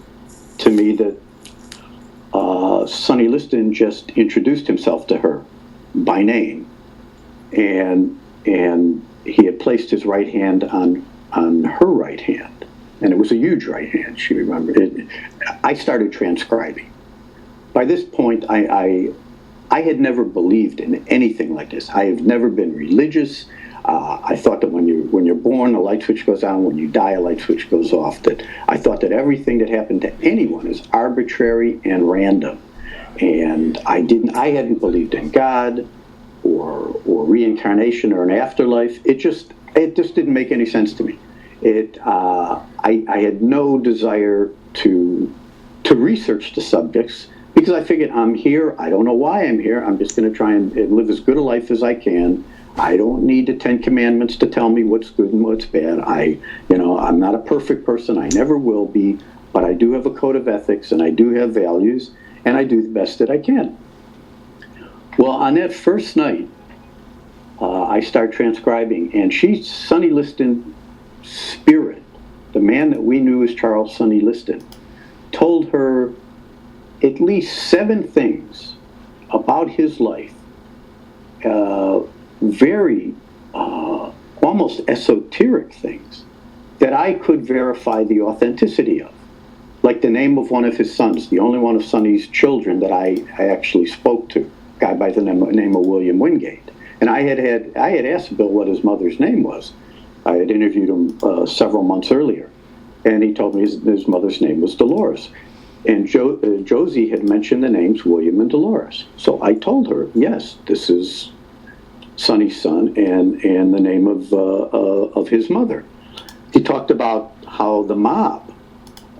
[SPEAKER 2] to me that Sonny Liston just introduced himself to her by name, and he had placed his right hand on her right hand, and it was a huge right hand. She remembered it. I started transcribing. By this point, I had never believed in anything like this. I have never been religious. I thought that when you're born, a light switch goes on. When you die, a light switch goes off. That I thought that everything that happened to anyone is arbitrary and random. And I hadn't believed in God or reincarnation or an afterlife. It just didn't make any sense to me. I had no desire to research the subjects, because I figured I'm here. I don't know why I'm here. I'm just going to try and live as good a life as I can. I don't need the 10 Commandments to tell me what's good and what's bad. I'm not a perfect person. I never will be, but I do have a code of ethics, and I do have values, and I do the best that I can. Well, on that first night, I start transcribing, and Sonny Liston spirit, the man that we knew as Charles Sonny Liston, told her at least 7 things about his life, very almost esoteric things that I could verify the authenticity of, like the name of one of his sons, the only one of Sonny's children that I actually spoke to, a guy by the name of William Wingate. And I had asked Bill what his mother's name was. I had interviewed him several months earlier, and he told me his mother's name was Dolores. And Josie had mentioned the names William and Dolores. So I told her, yes, this is Sonny's son and the name of his mother. He talked about how the mob,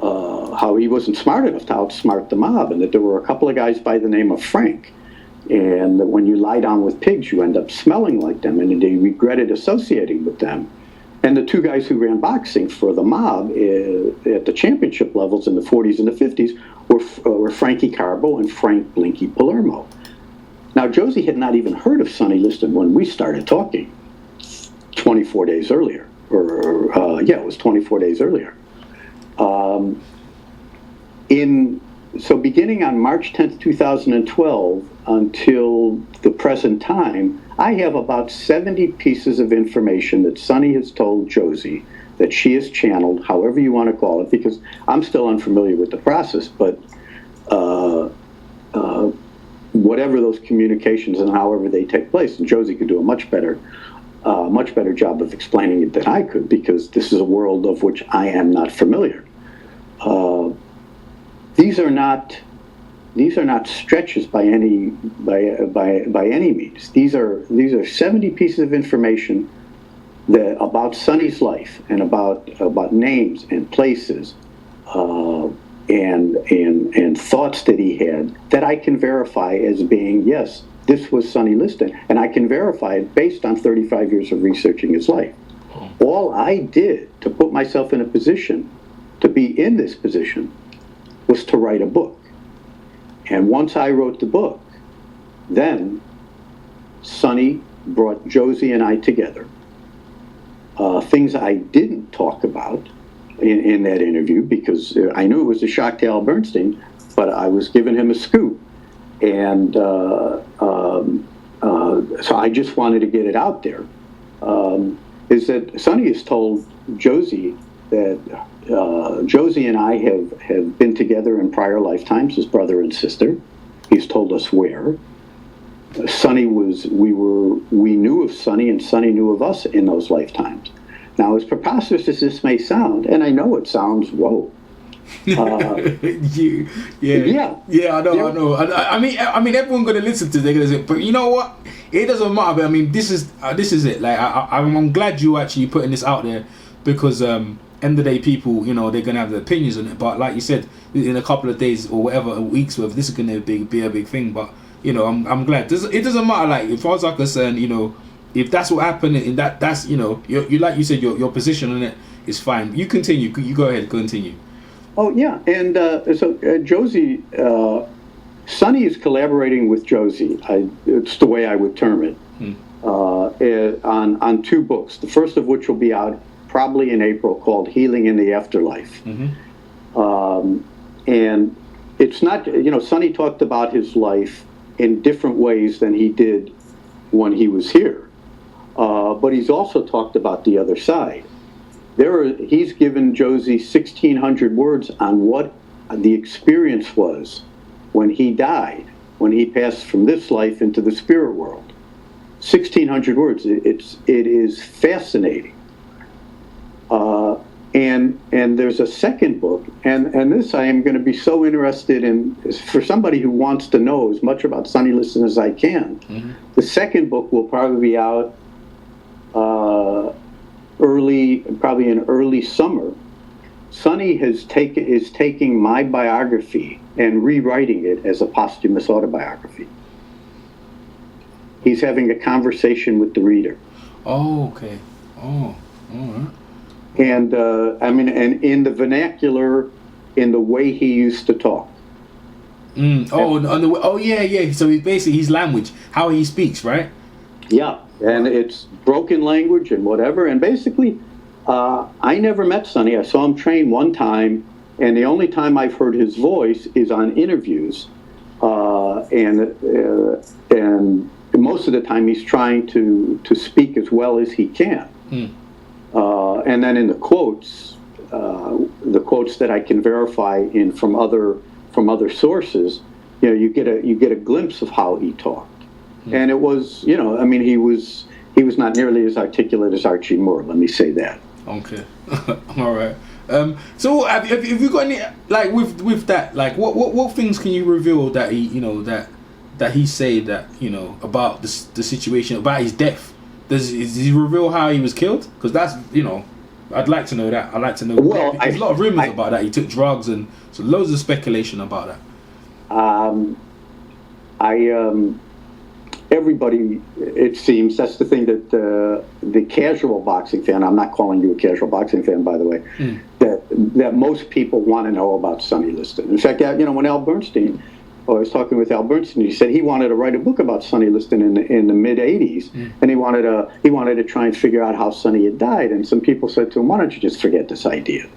[SPEAKER 2] how he wasn't smart enough to outsmart the mob, and that there were a couple of guys by the name of Frank, and that when you lie down with pigs, you end up smelling like them, and they regretted associating with them. And the 2 guys who ran boxing for the mob at the championship levels in the 40s and the 50s were Frankie Carbo and Frank Blinky Palermo. Now, Josie had not even heard of Sonny Liston when we started talking 24 days earlier. It was 24 days earlier. So beginning on March 10th, 2012, until the present time, I have about 70 pieces of information that Sonny has told Josie that she has channeled, however you want to call it, because I'm still unfamiliar with the process, but whatever those communications and however they take place, and Josie could do a much better job of explaining it than I could, because this is a world of which I am not familiar. These are not stretches by any means. These are 70 pieces of information about Sonny's life and about names and places and thoughts that he had that I can verify as being, yes, this was Sonny Liston, and I can verify it based on 35 years of researching his life. All I did to put myself in a position to be in this position was to write a book. And once I wrote the book, then Sonny brought Josie and I together. Things I didn't talk about in that interview, because I knew it was a shock to Al Bernstein, but I was giving him a scoop. And so I just wanted to get it out there. is that Sonny has told Josie that Josie and I have been together in prior lifetimes as brother and sister. He's told us where. We knew of Sonny, and Sonny knew of us in those lifetimes. Now, as preposterous as this may sound, and I know it sounds, whoa.
[SPEAKER 1] Yeah, I know. I mean, everyone's gonna listen to this, but you know what? It doesn't matter. But I mean, this is it. Like, I'm glad you actually putting this out there, because end of the day, people, you know, they're gonna have their opinions on it. But like you said, in a couple of days or whatever, weeks worth, this is gonna be a big thing. But you know, I'm glad. It doesn't matter. Like, as far as I'm concerned, you know, if that's what happened, and that's you know, you like you said, your position on it is fine. You continue. You go ahead. Continue.
[SPEAKER 2] Oh yeah, and so Josie, Sonny is collaborating with Josie. It's the way I would term it, on 2 books. The first of which will be out probably in April, called "Healing in the Afterlife." And it's not, you know, Sonny talked about his life in different ways than he did when he was here, but he's also talked about the other side. He's given Josie 1,600 words on what the experience was when he died, when he passed from this life into the spirit world. 1,600 words. It is fascinating. And there's a second book, and this I am going to be so interested in, for somebody who wants to know as much about Ali-Liston as I can. The second book will probably be out probably in early summer. Sonny is taking my biography and rewriting it as a posthumous autobiography. He's having a conversation with the reader.
[SPEAKER 1] Oh, okay. Oh, all right.
[SPEAKER 2] And and in the vernacular, in the way he used to talk.
[SPEAKER 1] Yeah. So his language, how he speaks, right?
[SPEAKER 2] Yeah, and it's broken language and whatever. And basically, I never met Sonny. I saw him train one time, and the only time I've heard his voice is on interviews. And most of the time he's trying to speak as well as he can. And then in the quotes that I can verify from other sources, you know, you get a glimpse of how he talked. And it was, you know, I mean, he was not nearly as articulate as Archie Moore. Let me say that.
[SPEAKER 1] Okay, all right. So have you got any, like, with that, like, what things can you reveal that he, you know, that he said, that, you know, about the situation, about his death? Does he reveal how he was killed? Because that's, you know, I'd like to know that. I'd like to know. Well, there's a lot of rumors about that. He took drugs, and so loads of speculation about that.
[SPEAKER 2] Everybody, it seems, that's the thing that the casual boxing fan, I'm not calling you a casual boxing fan, by the way, that most people want to know about Sonny Liston. In fact, you know, when I was talking with Al Bernstein, he said he wanted to write a book about Sonny Liston in the mid '80s, and he wanted to try and figure out how Sonny had died. And some people said to him, "Why don't you just forget this idea?"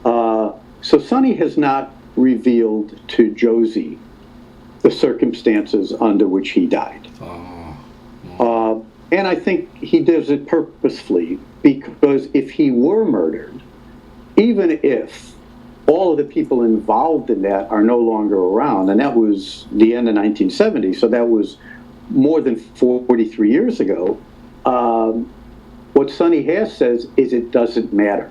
[SPEAKER 2] So Sonny has not revealed to Josie the circumstances under which he died. And I think he does it purposefully, because if he were murdered, even if all of the people involved in that are no longer around, and that was the end of 1970, so that was more than 43 years ago, what Sonny has says is it doesn't matter.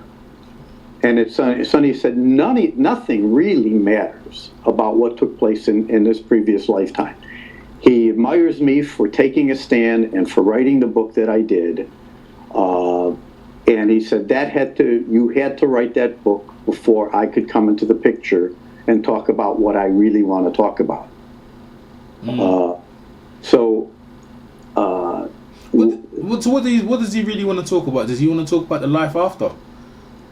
[SPEAKER 2] And Sonny said nothing really matters about what took place in this previous lifetime. He admires me for taking a stand and for writing the book that I did. And he said you had to write that book before I could come into the picture and talk about what I really want to talk about.
[SPEAKER 1] So what does he really want to talk about? Does he want to talk about the life after?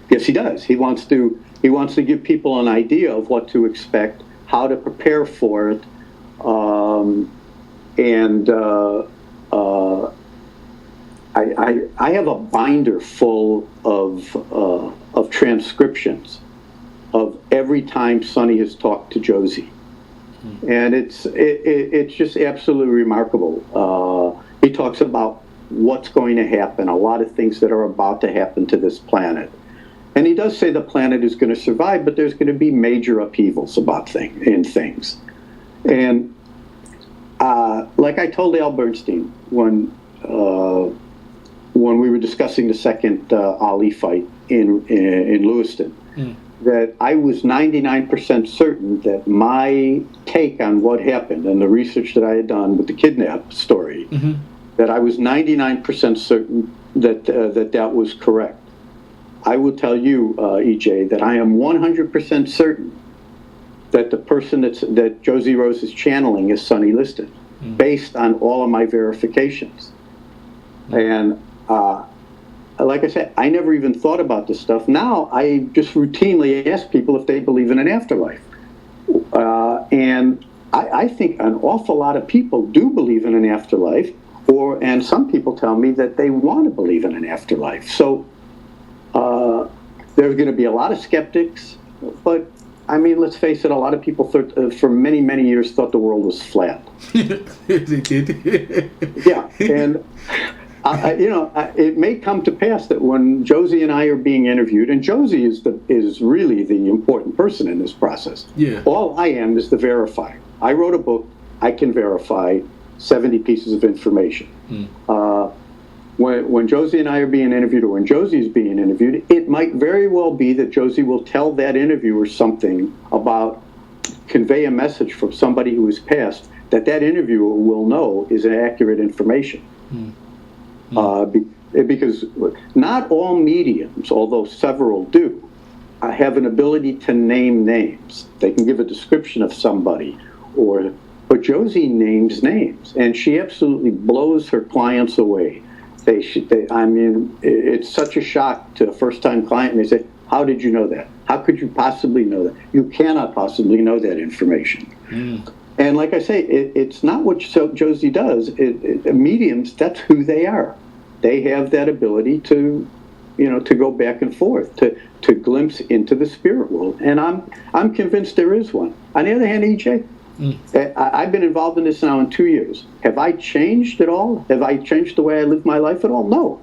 [SPEAKER 2] Yes, he does. He wants to give people an idea of what to expect, how to prepare for it, I have a binder full of transcriptions of every time Sonny has talked to Josie, and it's just absolutely remarkable. He talks about what's going to happen, a lot of things that are about to happen to this planet. And he does say the planet is going to survive, but there's going to be major upheavals about things. And like I told Al Bernstein when we were discussing the second Ali fight in Lewiston, that I was 99% certain that my take on what happened and the research that I had done with the kidnap story, that I was 99% certain that that was correct. I will tell you, EJ, that I am 100% certain that the person that Josie Rose is channeling is Sonny Liston, based on all of my verifications. And like I said, I never even thought about this stuff. Now I just routinely ask people if they believe in an afterlife. And I think an awful lot of people do believe in an afterlife, and some people tell me that they want to believe in an afterlife. So there's going to be a lot of skeptics, but I mean, let's face it, a lot of people for many, many years thought the world was flat.
[SPEAKER 1] They did.
[SPEAKER 2] Yeah, and it may come to pass that when Josie and I are being interviewed, and Josie is really the important person in this process.
[SPEAKER 1] Yeah.
[SPEAKER 2] All I am is the verifier. I wrote a book. I can verify 70 pieces of information. When Josie and I are being interviewed, or when Josie is being interviewed, it might very well be that Josie will tell that interviewer something convey a message from somebody who has passed that interviewer will know is accurate information. Because not all mediums, although several do, have an ability to name names. They can give a description of somebody, but Josie names names, and she absolutely blows her clients away. I mean, it's such a shock to a first-time client, and they say, "How did you know that? How could you possibly know that? You cannot possibly know that information." And like I say, it's not what Josie does. Mediums, that's who they are. They have that ability to go back and forth, to glimpse into the spirit world. And I'm convinced there is one. On the other hand, EJ, I've been involved in this now in 2 years. Have I changed at all? Have I changed the way I live my life at all? No.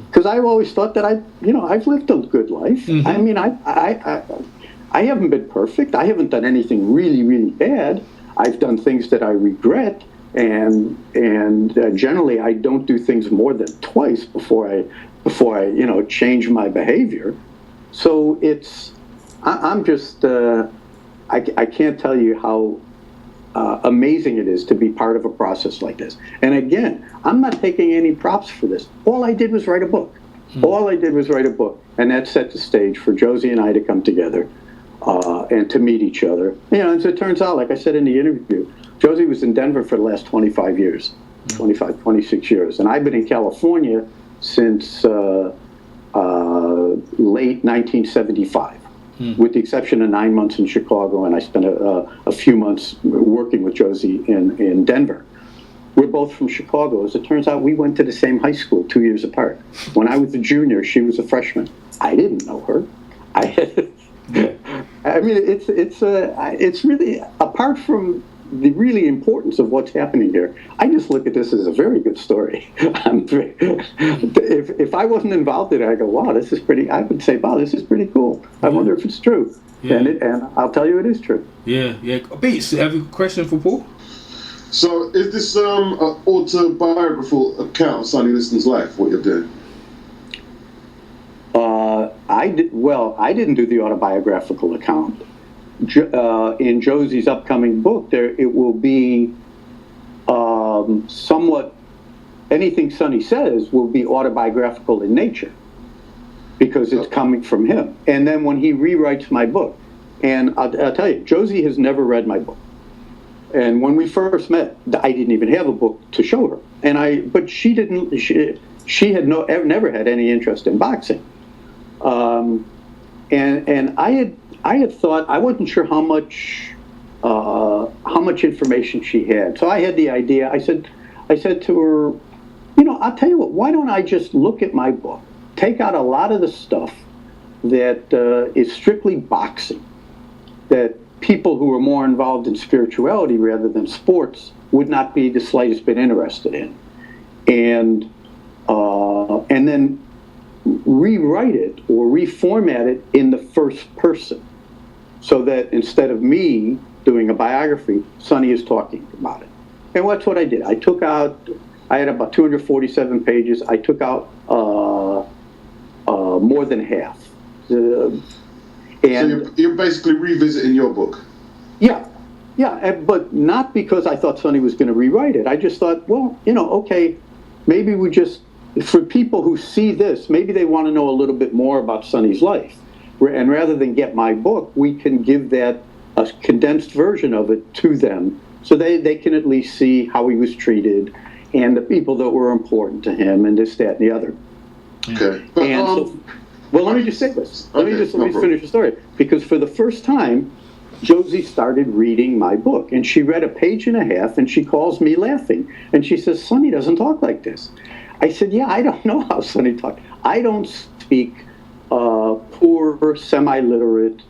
[SPEAKER 2] Because I've always thought that I've lived a good life. I mean, I haven't been perfect. I haven't done anything really, really bad. I've done things that I regret, and generally I don't do things more than twice before I change my behavior. So I'm just I can't tell you how amazing it is to be part of a process like this. And again, I'm not taking any props for this. All I did was write a book. All I did was write a book, and that set the stage for Josie and I to come together and to meet each other. As it turns out, like I said in the interview, Josie was in Denver for the last 25 years, 26 years. And I've been in California since late 1975. With the exception of 9 months in Chicago, and I spent a few months working with Josie in Denver. We're both from Chicago. As it turns out, we went to the same high school 2 years apart. When I was a junior, she was a freshman. I didn't know her. I mean, it's really, apart from the really importance of what's happening here, I just look at this as a very good story. If I wasn't involved in it, I go, wow, this is pretty, I would say, wow, this is pretty cool. I wonder if it's true. Yeah. And I'll tell you it is true.
[SPEAKER 1] Yeah. Beats, have you a question for Paul?
[SPEAKER 3] So is this an autobiographical account of Sonny Liston's life, what you're doing?
[SPEAKER 2] I didn't do the autobiographical account. In Josie's upcoming book, it will be somewhat, anything Sonny says will be autobiographical in nature, because it's coming from him. And then when he rewrites my book, and I'll tell you, Josie has never read my book. And when we first met, I didn't even have a book to show her. But she didn't. She had never had any interest in boxing. And I had thought, I wasn't sure how much information she had. So I had the idea. I said to her, I'll tell you what, why don't I just look at my book, take out a lot of the stuff that is strictly boxing, that people who are more involved in spirituality rather than sports would not be the slightest bit interested in. And and then rewrite it or reformat it in the first person, so that instead of me doing a biography, Sonny is talking about it. And that's what I did. I had about 247 pages. I took out more than half. And
[SPEAKER 3] so you're basically revisiting your book.
[SPEAKER 2] Yeah, but not because I thought Sonny was going to rewrite it. I just thought, well, okay, maybe for people who see this, maybe they want to know a little bit more about Sonny's life. And rather than get my book, we can give that a condensed version of it to them, so they can at least see how he was treated and the people that were important to him and this, that, and the other.
[SPEAKER 3] Okay.
[SPEAKER 2] Well, let me just say this. Let me finish the story. Because for the first time, Josie started reading my book, and she read a page and a half, and she calls me laughing. And she says, Sonny doesn't talk like this. I said, yeah, I don't know how Sonny talks. I don't speak poor, semi-literate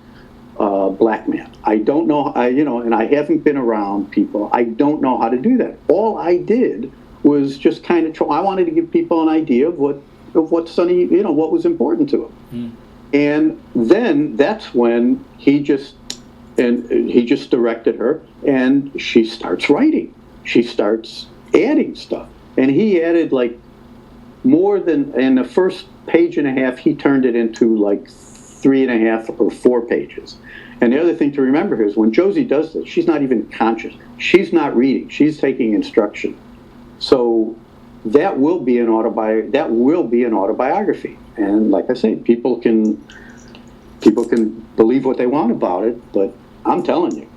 [SPEAKER 2] black man. I don't know, and I haven't been around people. I don't know how to do that. All I did was just kind of I wanted to give people an idea of what Sonny, what was important to him. And then that's when he just directed her, and she starts writing. She starts adding stuff. And he added like more than, in the first page and a half, he turned it into like 3.5 or 4 pages. And the other thing to remember here is when Josie does this, she's not even conscious. She's not reading. She's taking instruction. So that will be an autobiography. And like I say, people can believe what they want about it, but I'm telling you,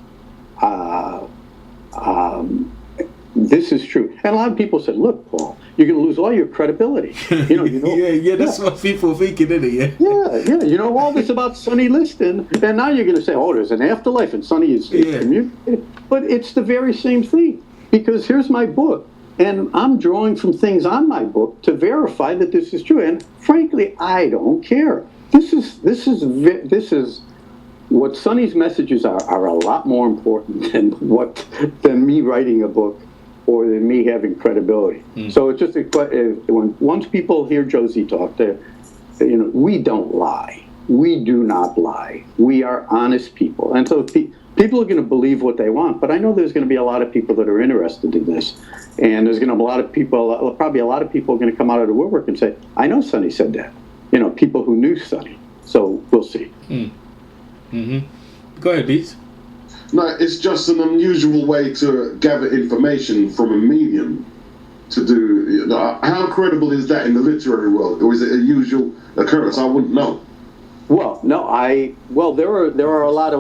[SPEAKER 2] this is true. And a lot of people said, look, Paul, you're going to lose all your credibility.
[SPEAKER 1] Yeah, that's what people thinking, isn't it?
[SPEAKER 2] Yeah. You know all this about Sonny Liston, and now you're going to say, oh, there's an afterlife, and Sonny is communicated. But it's the very same thing, because here's my book, and I'm drawing from things on my book to verify that this is true. And frankly, I don't care. This is what Sonny's messages are a lot more important than me writing a book or than me having credibility. So it's just once people hear Josie talk, we don't lie. We do not lie. We are honest people, and so people are going to believe what they want. But I know there's going to be a lot of people that are interested in this, and there's going to be probably a lot of people are going to come out of the woodwork and say, "I know Sonny said that." People who knew Sonny. So we'll see.
[SPEAKER 1] Go ahead, Beats.
[SPEAKER 3] No, it's just an unusual way to gather information from a medium to do. How credible is that in the literary world, or is it a usual occurrence? I wouldn't know.
[SPEAKER 2] Well, no, there are a lot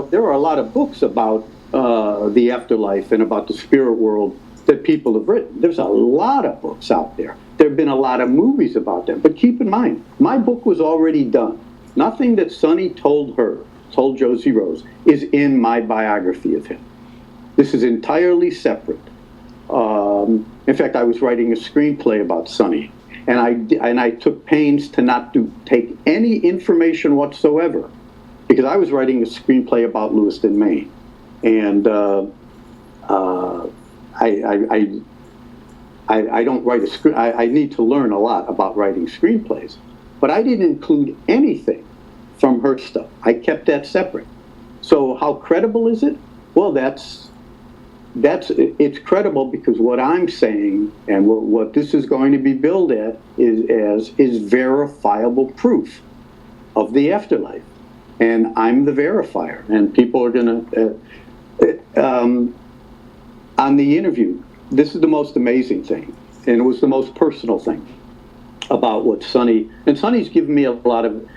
[SPEAKER 2] of books about the afterlife and about the spirit world that people have written. There's a lot of books out there. There have been a lot of movies about them. But keep in mind, my book was already done. Nothing that Sonny told Josie Rose, is in my biography of him. This is entirely separate. In fact, I was writing a screenplay about Sonny, and I took pains to not take any information whatsoever, because I was writing a screenplay about Lewiston, Maine, and I don't write a script. I need to learn a lot about writing screenplays, but I didn't include anything from her stuff. I kept that separate. So how credible is it? Well, it's credible because what I'm saying and what this is going to be billed at is verifiable proof of the afterlife, and I'm the verifier. And people are going to on the interview. This is the most amazing thing, and it was the most personal thing about what Sonny's given me a lot of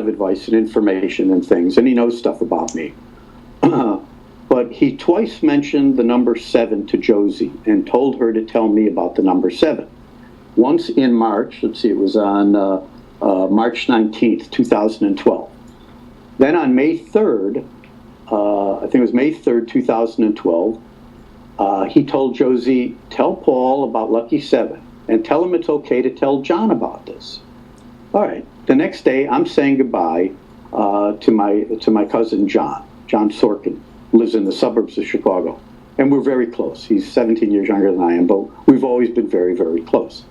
[SPEAKER 2] advice and information and things, and he knows stuff about me. But he twice mentioned the number 7 to Josie and told her to tell me about the number 7. Once in March, it was on March 19th, 2012. Then on May 3rd, I think it was May 3rd, 2012, he told Josie, tell Paul about Lucky 7 and tell him it's okay to tell John about this. All right. The next day, I'm saying goodbye to my cousin John Sorkin, who lives in the suburbs of Chicago, and we're very close. He's 17 years younger than I am, but we've always been very, very close.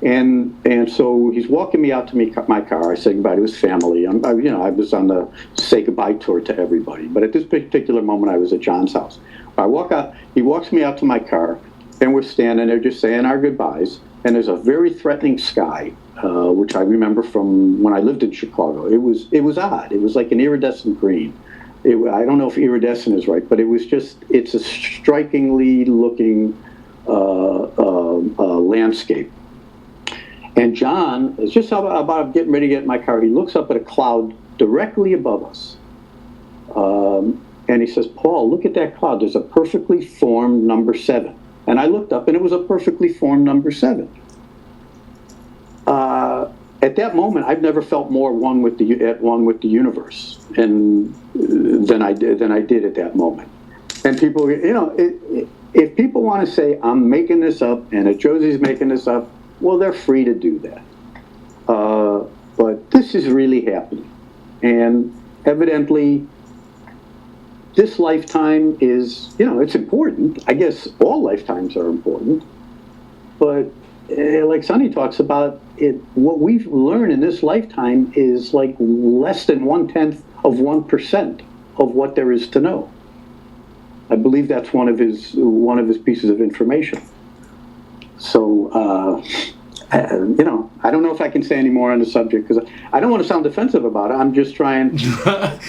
[SPEAKER 2] And so he's walking me out to my car. I say goodbye to his family. I was on the say goodbye tour to everybody. But at this particular moment, I was at John's house. I walk out. He walks me out to my car, and we're standing there just saying our goodbyes. And there's a very threatening sky, which I remember from when I lived in Chicago. It was odd. It was like an iridescent green. I don't know if iridescent is right, but it's a strikingly looking landscape. And John is just about getting ready to get in my car. He looks up at a cloud directly above us. And he says, Paul, look at that cloud. There's a perfectly formed number 7. And I looked up, and it was a perfectly formed number 7. At that moment, I've never felt more at one with the universe, and than I did at that moment. And people, if people want to say I'm making this up and that Josie's making this up, well, they're free to do that. But this is really happening, and evidently, this lifetime is, it's important. I guess all lifetimes are important, but like Sonny talks about it, what we've learned in this lifetime is like less than 0.1% of what there is to know. I believe that's one of his pieces of information. So, I don't know if I can say any more on the subject because I don't want to sound defensive about it. I'm just trying.
[SPEAKER 1] No.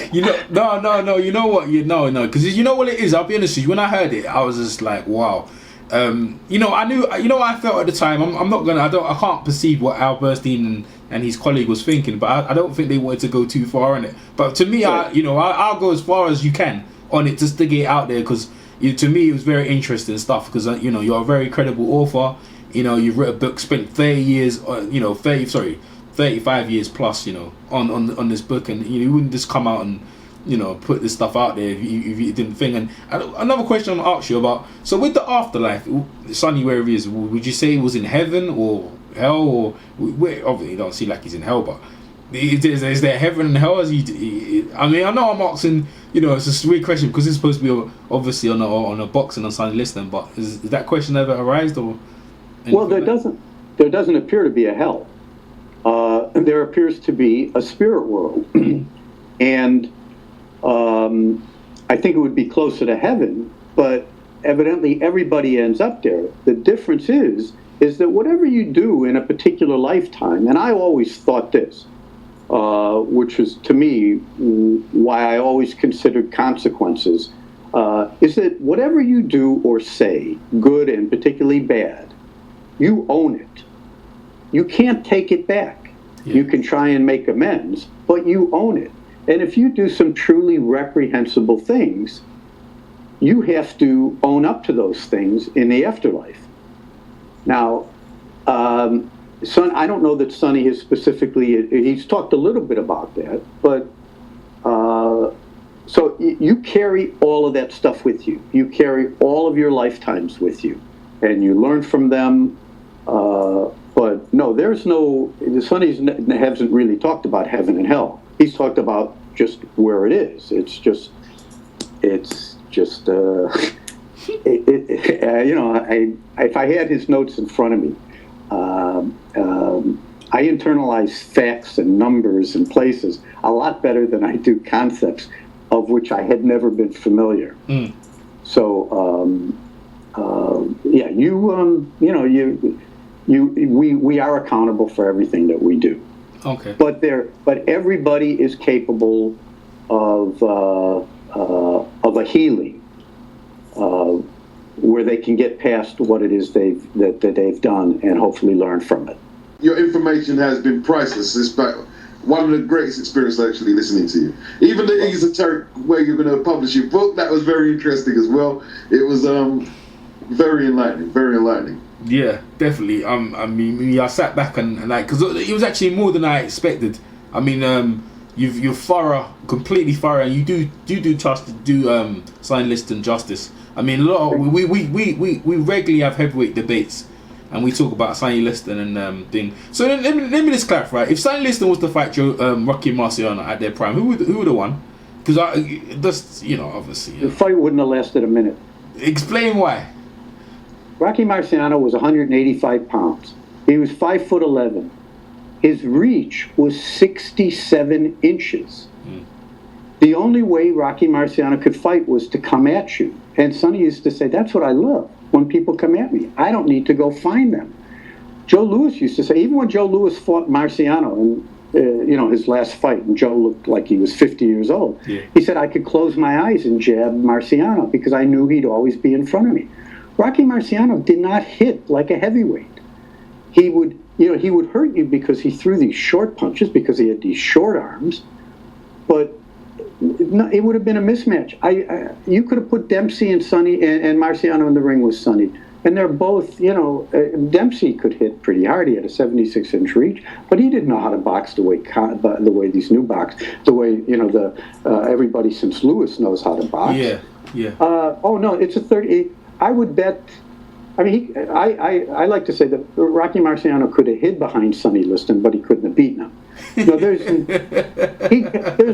[SPEAKER 1] You know what? Because you know what it is. I'll be honest with you. When I heard it, I was just like, wow. I knew. What I felt at the time. I can't perceive what Al Burstein and his colleague was thinking, but I don't think they wanted to go too far on it. But to me, right. I'll go as far as you can on it just to get it out there because to me it was very interesting stuff because you're a very credible author. You've written a book, spent 30 years, 35 years plus, on this book, and you wouldn't just come out and, put this stuff out there if you didn't think. And another question I'm gonna ask you about. So with the afterlife, Sonny, wherever he is, would you say he was in heaven or hell, or obviously you don't see like he's in hell, but is there heaven and hell? I know I'm asking. It's a weird question because it's supposed to be obviously on a box and on Sonny-Liston, but is that question ever arisen or?
[SPEAKER 2] Well, there doesn't appear to be a hell. There appears to be a spirit world, and I think it would be closer to heaven. But evidently, everybody ends up there. The difference is that whatever you do in a particular lifetime, and I always thought this, which was to me why I always considered consequences, is that whatever you do or say, good and particularly bad, you own it. You can't take it back. Yeah. You can try and make amends, but you own it. And if you do some truly reprehensible things, you have to own up to those things in the afterlife. Now, I don't know that Sonny has specifically, he's talked a little bit about that, but so you carry all of that stuff with you. You carry all of your lifetimes with you, and you learn from them. But no, Sonny hasn't really talked about heaven and hell. He's talked about just where it is. If I had his notes in front of me, I internalize facts and numbers and places a lot better than I do concepts of which I had never been familiar. Mm. So, we are accountable for everything that we do.
[SPEAKER 1] Okay.
[SPEAKER 2] But everybody is capable of a healing, where they can get past what it is they've done and hopefully learn from it.
[SPEAKER 3] Your information has been priceless. It's one of the greatest experiences actually listening to you. Even the esoteric way you're going to publish your book, that was very interesting as well. It was very enlightening, very enlightening.
[SPEAKER 1] Yeah, definitely. I sat back and like, because it was actually more than I expected. You're thorough, completely thorough, and you do Sonny-Liston justice. A lot of, we regularly have heavyweight debates, and we talk about Sonny-Liston and thing. So let me just clarify: if Sonny-Liston was to fight Rocky Marciano at their prime, who would have won? Because obviously
[SPEAKER 2] the fight wouldn't have lasted a minute.
[SPEAKER 1] Explain why.
[SPEAKER 2] Rocky Marciano was 185 pounds. He was 5'11". His reach was 67 inches. The only way Rocky Marciano could fight was to come at you. And Sonny used to say, that's what I love, when people come at me. I don't need to go find them. Joe Louis used to say, even when Joe Louis fought Marciano in his last fight, and Joe looked like he was 50 years old, he said, I could close my eyes and jab Marciano because I knew he'd always be in front of me. Rocky Marciano did not hit like a heavyweight. He would hurt you because he threw these short punches, because he had these short arms, but it would have been a mismatch. You could have put Dempsey and Sonny and Marciano in the ring with Sonny, and they're both, Dempsey could hit pretty hard. He had a 76-inch reach, but he didn't know how to box the way these new box, the way everybody since Lewis knows how to box.
[SPEAKER 1] Yeah.
[SPEAKER 2] Oh no, it's a 30. I would bet. I mean, I like to say that Rocky Marciano could have hid behind Sonny Liston, but he couldn't have beaten him. No, there's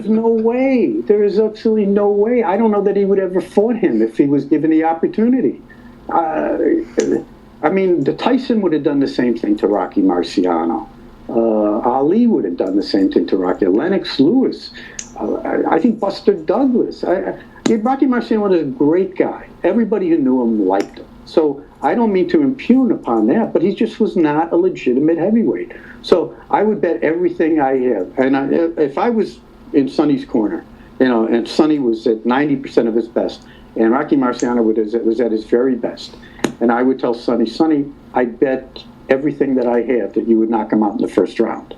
[SPEAKER 2] no way. There is absolutely no way. I don't know that he would ever fought him if he was given the opportunity. I mean, Tyson would have done the same thing to Rocky Marciano. Ali would have done the same thing to Rocky. Lennox Lewis. I think Buster Douglas. Rocky Marciano was a great guy. Everybody who knew him liked him. So I don't mean to impugn upon that, but he just was not a legitimate heavyweight. So I would bet everything I have. And if I was in Sonny's corner, and Sonny was at 90% of his best, and Rocky Marciano was at his very best, and I would tell Sonny, I bet everything that I have that you would knock him out in the first round.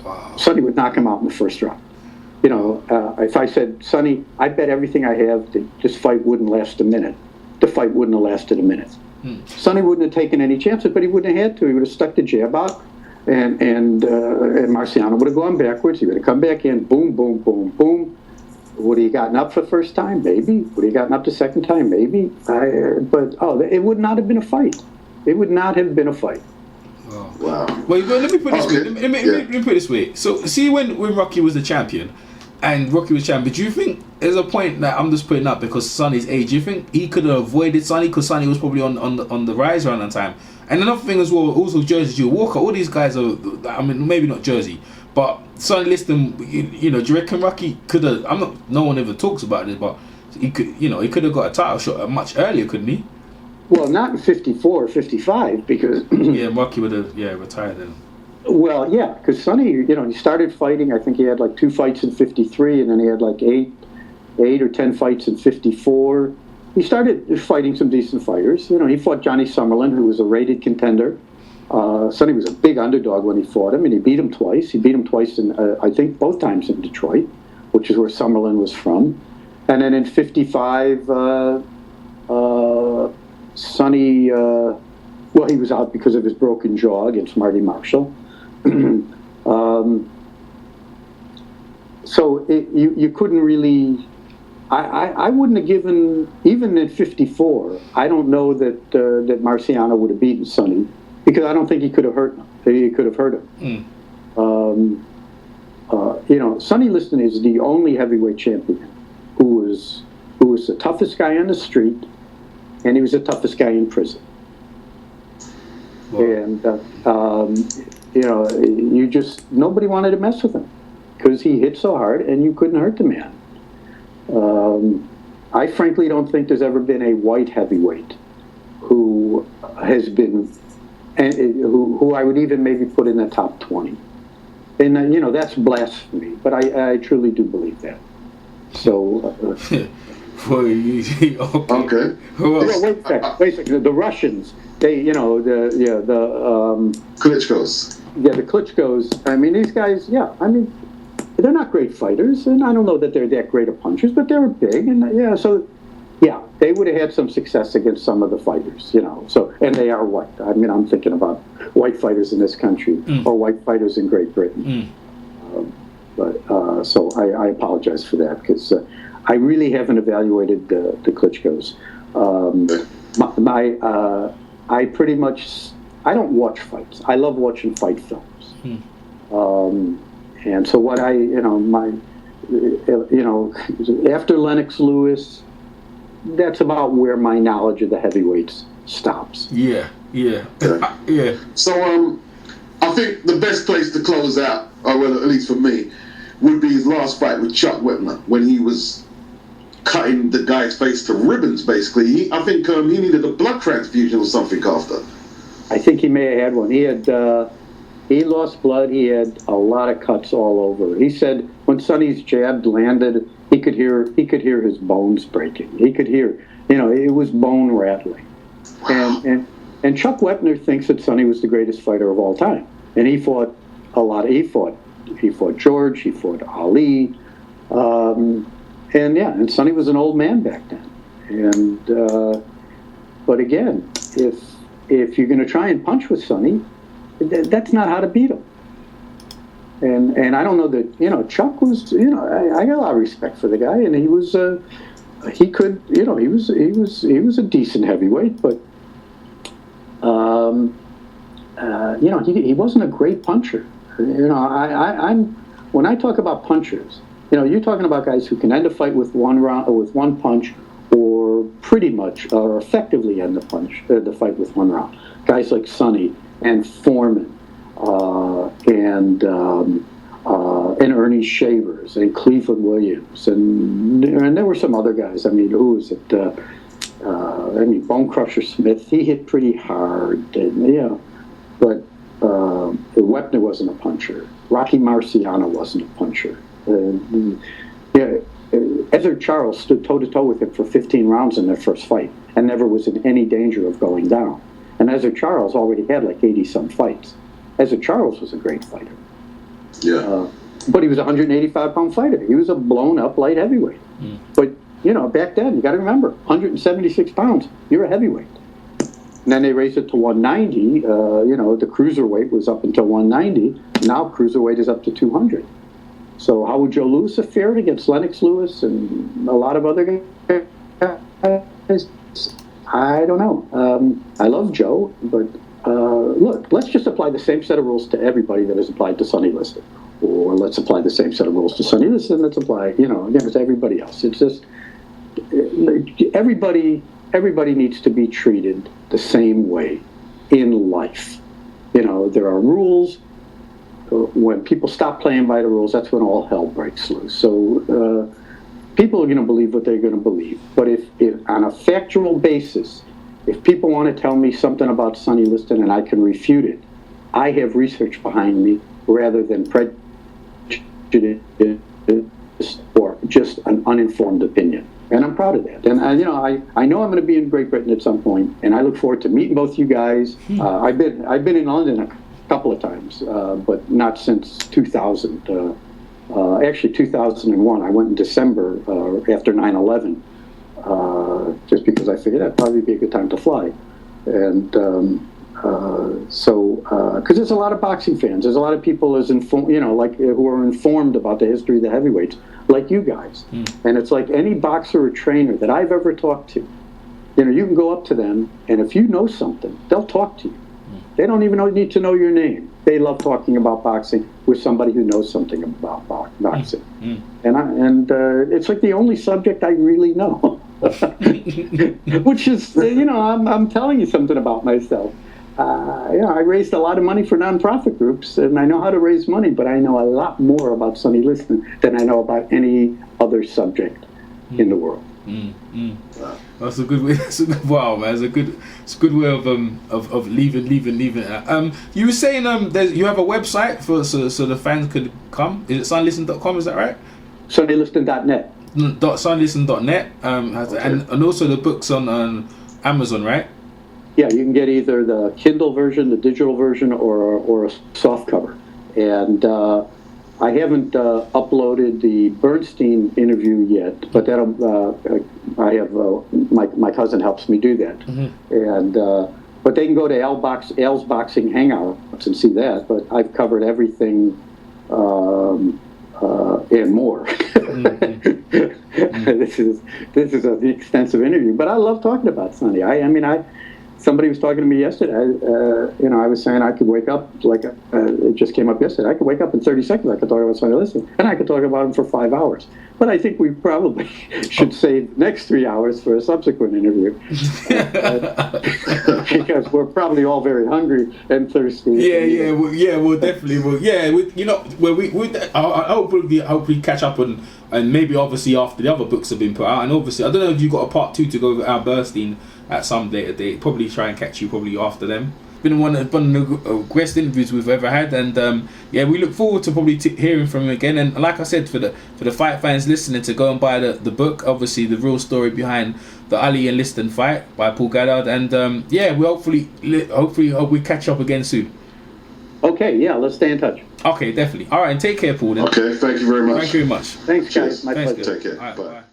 [SPEAKER 2] Wow. Sonny would knock him out in the first round. If I said, Sonny, I bet everything I have that this fight wouldn't last a minute. The fight wouldn't have lasted a minute. Sonny wouldn't have taken any chances, but he wouldn't have had to. He would have stuck the jab out, and Marciano would have gone backwards. He would have come back in, boom, boom, boom, boom. Would he have gotten up for the first time? Maybe. Would he have gotten up the second time? Maybe. It would not have been a fight. It would not have been a fight.
[SPEAKER 1] Oh.
[SPEAKER 3] Wow.
[SPEAKER 1] Well, let me put it this way. Let me put it this way. So, see, when Rocky was the champion, and Rocky was champion, do you think there's a point that I'm just putting up because Sonny's age? Do you think he could have avoided Sonny because Sonny was probably on the rise around that time? And another thing as well, also Jersey Joe Walker. All these guys are. I mean, maybe not Jersey, but Sonny Liston. Do you reckon Rocky could have? No one ever talks about this, but he could. He could have got a title shot much earlier, couldn't he?
[SPEAKER 2] Well, not in 54 or 55 because.
[SPEAKER 1] Rocky would have retired then.
[SPEAKER 2] Well, yeah, because Sonny, he started fighting. I think he had like 2 fights in 53, and then he had like 8 or 10 fights in 54. He started fighting some decent fighters. He fought Johnny Summerlin, who was a rated contender. Sonny was a big underdog when he fought him, and he beat him twice. He beat him twice in, I think, both times in Detroit, which is where Summerlin was from. And then in 55, Sonny, he was out because of his broken jaw against Marty Marshall. So you couldn't really. I wouldn't have given, even at 54. I don't know that Marciano would have beaten Sonny because I don't think he could have hurt him. He could have hurt him. Sonny Liston is the only heavyweight champion who was the toughest guy on the street, and he was the toughest guy in prison. Wow. And nobody wanted to mess with him because he hit so hard and you couldn't hurt the man. I frankly don't think there's ever been a white heavyweight who has been, and who I would even maybe put in the top 20. And that's blasphemy, but I truly do believe that. So.
[SPEAKER 3] Okay.
[SPEAKER 2] Wait a second. The Russians,
[SPEAKER 3] Klitschko's.
[SPEAKER 2] Yeah, the Klitschko's. I mean, these guys. Yeah, I mean, they're not great fighters, and I don't know that they're that great of punchers, but they were big, and they would have had some success against some of the fighters, So, and they are white. I mean, I'm thinking about white fighters in this country or white fighters in Great Britain. So I apologize for that because I really haven't evaluated the Klitschko's. I don't watch fights. I love watching fight films. And so what after Lennox Lewis, that's about where my knowledge of the heavyweights stops.
[SPEAKER 3] So I think the best place to close out, or well, at least for me, would be his last fight with Chuck Wepner when he was cutting the guy's face to ribbons. Basically, I think he needed a blood transfusion or something after.
[SPEAKER 2] I think he may have had one. He lost blood. He had a lot of cuts all over. He said when Sonny's jab landed, he could hear his bones breaking. He could hear, it was bone rattling.
[SPEAKER 3] Wow.
[SPEAKER 2] And Chuck Wepner thinks that Sonny was the greatest fighter of all time. And he fought a lot. He fought George. He fought Ali. And Sonny was an old man back then. And but again, if you're going to try and punch with Sonny, that's not how to beat him. And I don't know that Chuck was I got a lot of respect for the guy, and he was he was a decent heavyweight, but he wasn't a great puncher. I'm when I talk about punchers, you're talking about guys who can end a fight with one round or with one punch, or pretty much or effectively end the fight with one round. Guys like Sonny and Foreman, and Ernie Shavers and Cleveland Williams, and there were some other guys. I mean, who was it? Bone Crusher Smith. He hit pretty hard, and but Wepner wasn't a puncher. Rocky Marciano wasn't a puncher. Ezzard Charles stood toe to toe with him for 15 rounds in their first fight, and never was in any danger of going down. And Ezzard Charles already had like 80-some fights. Ezzard Charles was a great fighter.
[SPEAKER 3] Yeah.
[SPEAKER 2] But he was a 185-pound fighter. He was a blown-up light heavyweight. But, back then, you got to remember, 176 pounds, you're a heavyweight. And then they raised it to 190. The cruiserweight was up until 190. Now cruiserweight is up to 200. So how would Joe Louis have fared against Lennox Lewis and a lot of other guys? I don't know. I love Joe, but look, let's just apply the same set of rules to everybody that is applied to Sonny Liston. Or let's apply the same set of rules to Sonny Liston that's applied, again, to everybody else. It's just, everybody needs to be treated the same way in life. There are rules. When people stop playing by the rules, that's when all hell breaks loose. So people are going to believe what they're going to believe. But if on a factual basis, if people want to tell me something about Sonny Liston and I can refute it, I have research behind me rather than prejudice or just an uninformed opinion. And I'm proud of that. And I know I'm going to be in Great Britain at some point, and I look forward to meeting both you guys. I've been in London a couple of times, but not since 2000. Actually, 2001. I went in December after 9/11, just because I figured that'd probably be a good time to fly. And because there's a lot of boxing fans, there's a lot of people who are informed about the history of the heavyweights, like you guys. And it's like any boxer or trainer that I've ever talked to. You can go up to them, and if you know something, they'll talk to you. They don't even need to know your name. They love talking about boxing with somebody who knows something about boxing. And it's like the only subject I really know. Which is, I'm telling you something about myself. I raised a lot of money for nonprofit groups, and I know how to raise money, but I know a lot more about Sonny Liston than I know about any other subject in the world.
[SPEAKER 1] That's a good way. Wow, man, it's a good way of leaving. You were saying you have a website so the fans could come. Is it sonnyliston.com? Is that right?
[SPEAKER 2] sonnyliston.net.
[SPEAKER 1] sonnyliston.net. And also the books on Amazon, right?
[SPEAKER 2] Yeah, you can get either the Kindle version, the digital version, or a soft cover. And I haven't uploaded the Bernstein interview yet, but I have my cousin helps me do that. And but they can go to Al's Boxing Hangouts and see that. But I've covered everything and more. This is an extensive interview, but I love talking about Sonny. Somebody was talking to me yesterday. I was saying I could wake up, it just came up yesterday. I could wake up in 30 seconds. I could talk about Sonny Liston, and I could talk about him for 5 hours. But I think we probably should save the next 3 hours for a subsequent interview. Because we're probably all very hungry and thirsty.
[SPEAKER 1] We'll definitely. I'll hopefully catch up and maybe obviously after the other books have been put out, and obviously I don't know if you've got a part 2 to go with Al Burstein at some later date. Probably try and catch you probably after them. Been one of the best interviews we've ever had, and we look forward to probably hearing from him again. And like I said, for the fight fans listening, to go and buy the book, obviously the real story behind the Ali-Liston fight by Paul Gallard, and we hopefully we catch up again soon.
[SPEAKER 2] Okay, yeah, let's stay in touch.
[SPEAKER 1] Okay, definitely. All right, and take care, Paul. Then.
[SPEAKER 3] Okay, thank you very much.
[SPEAKER 1] Thank you very much.
[SPEAKER 2] Thanks, guys. My
[SPEAKER 1] Thanks,
[SPEAKER 2] pleasure.
[SPEAKER 3] Take care.
[SPEAKER 1] All right,
[SPEAKER 3] Bye.
[SPEAKER 1] bye.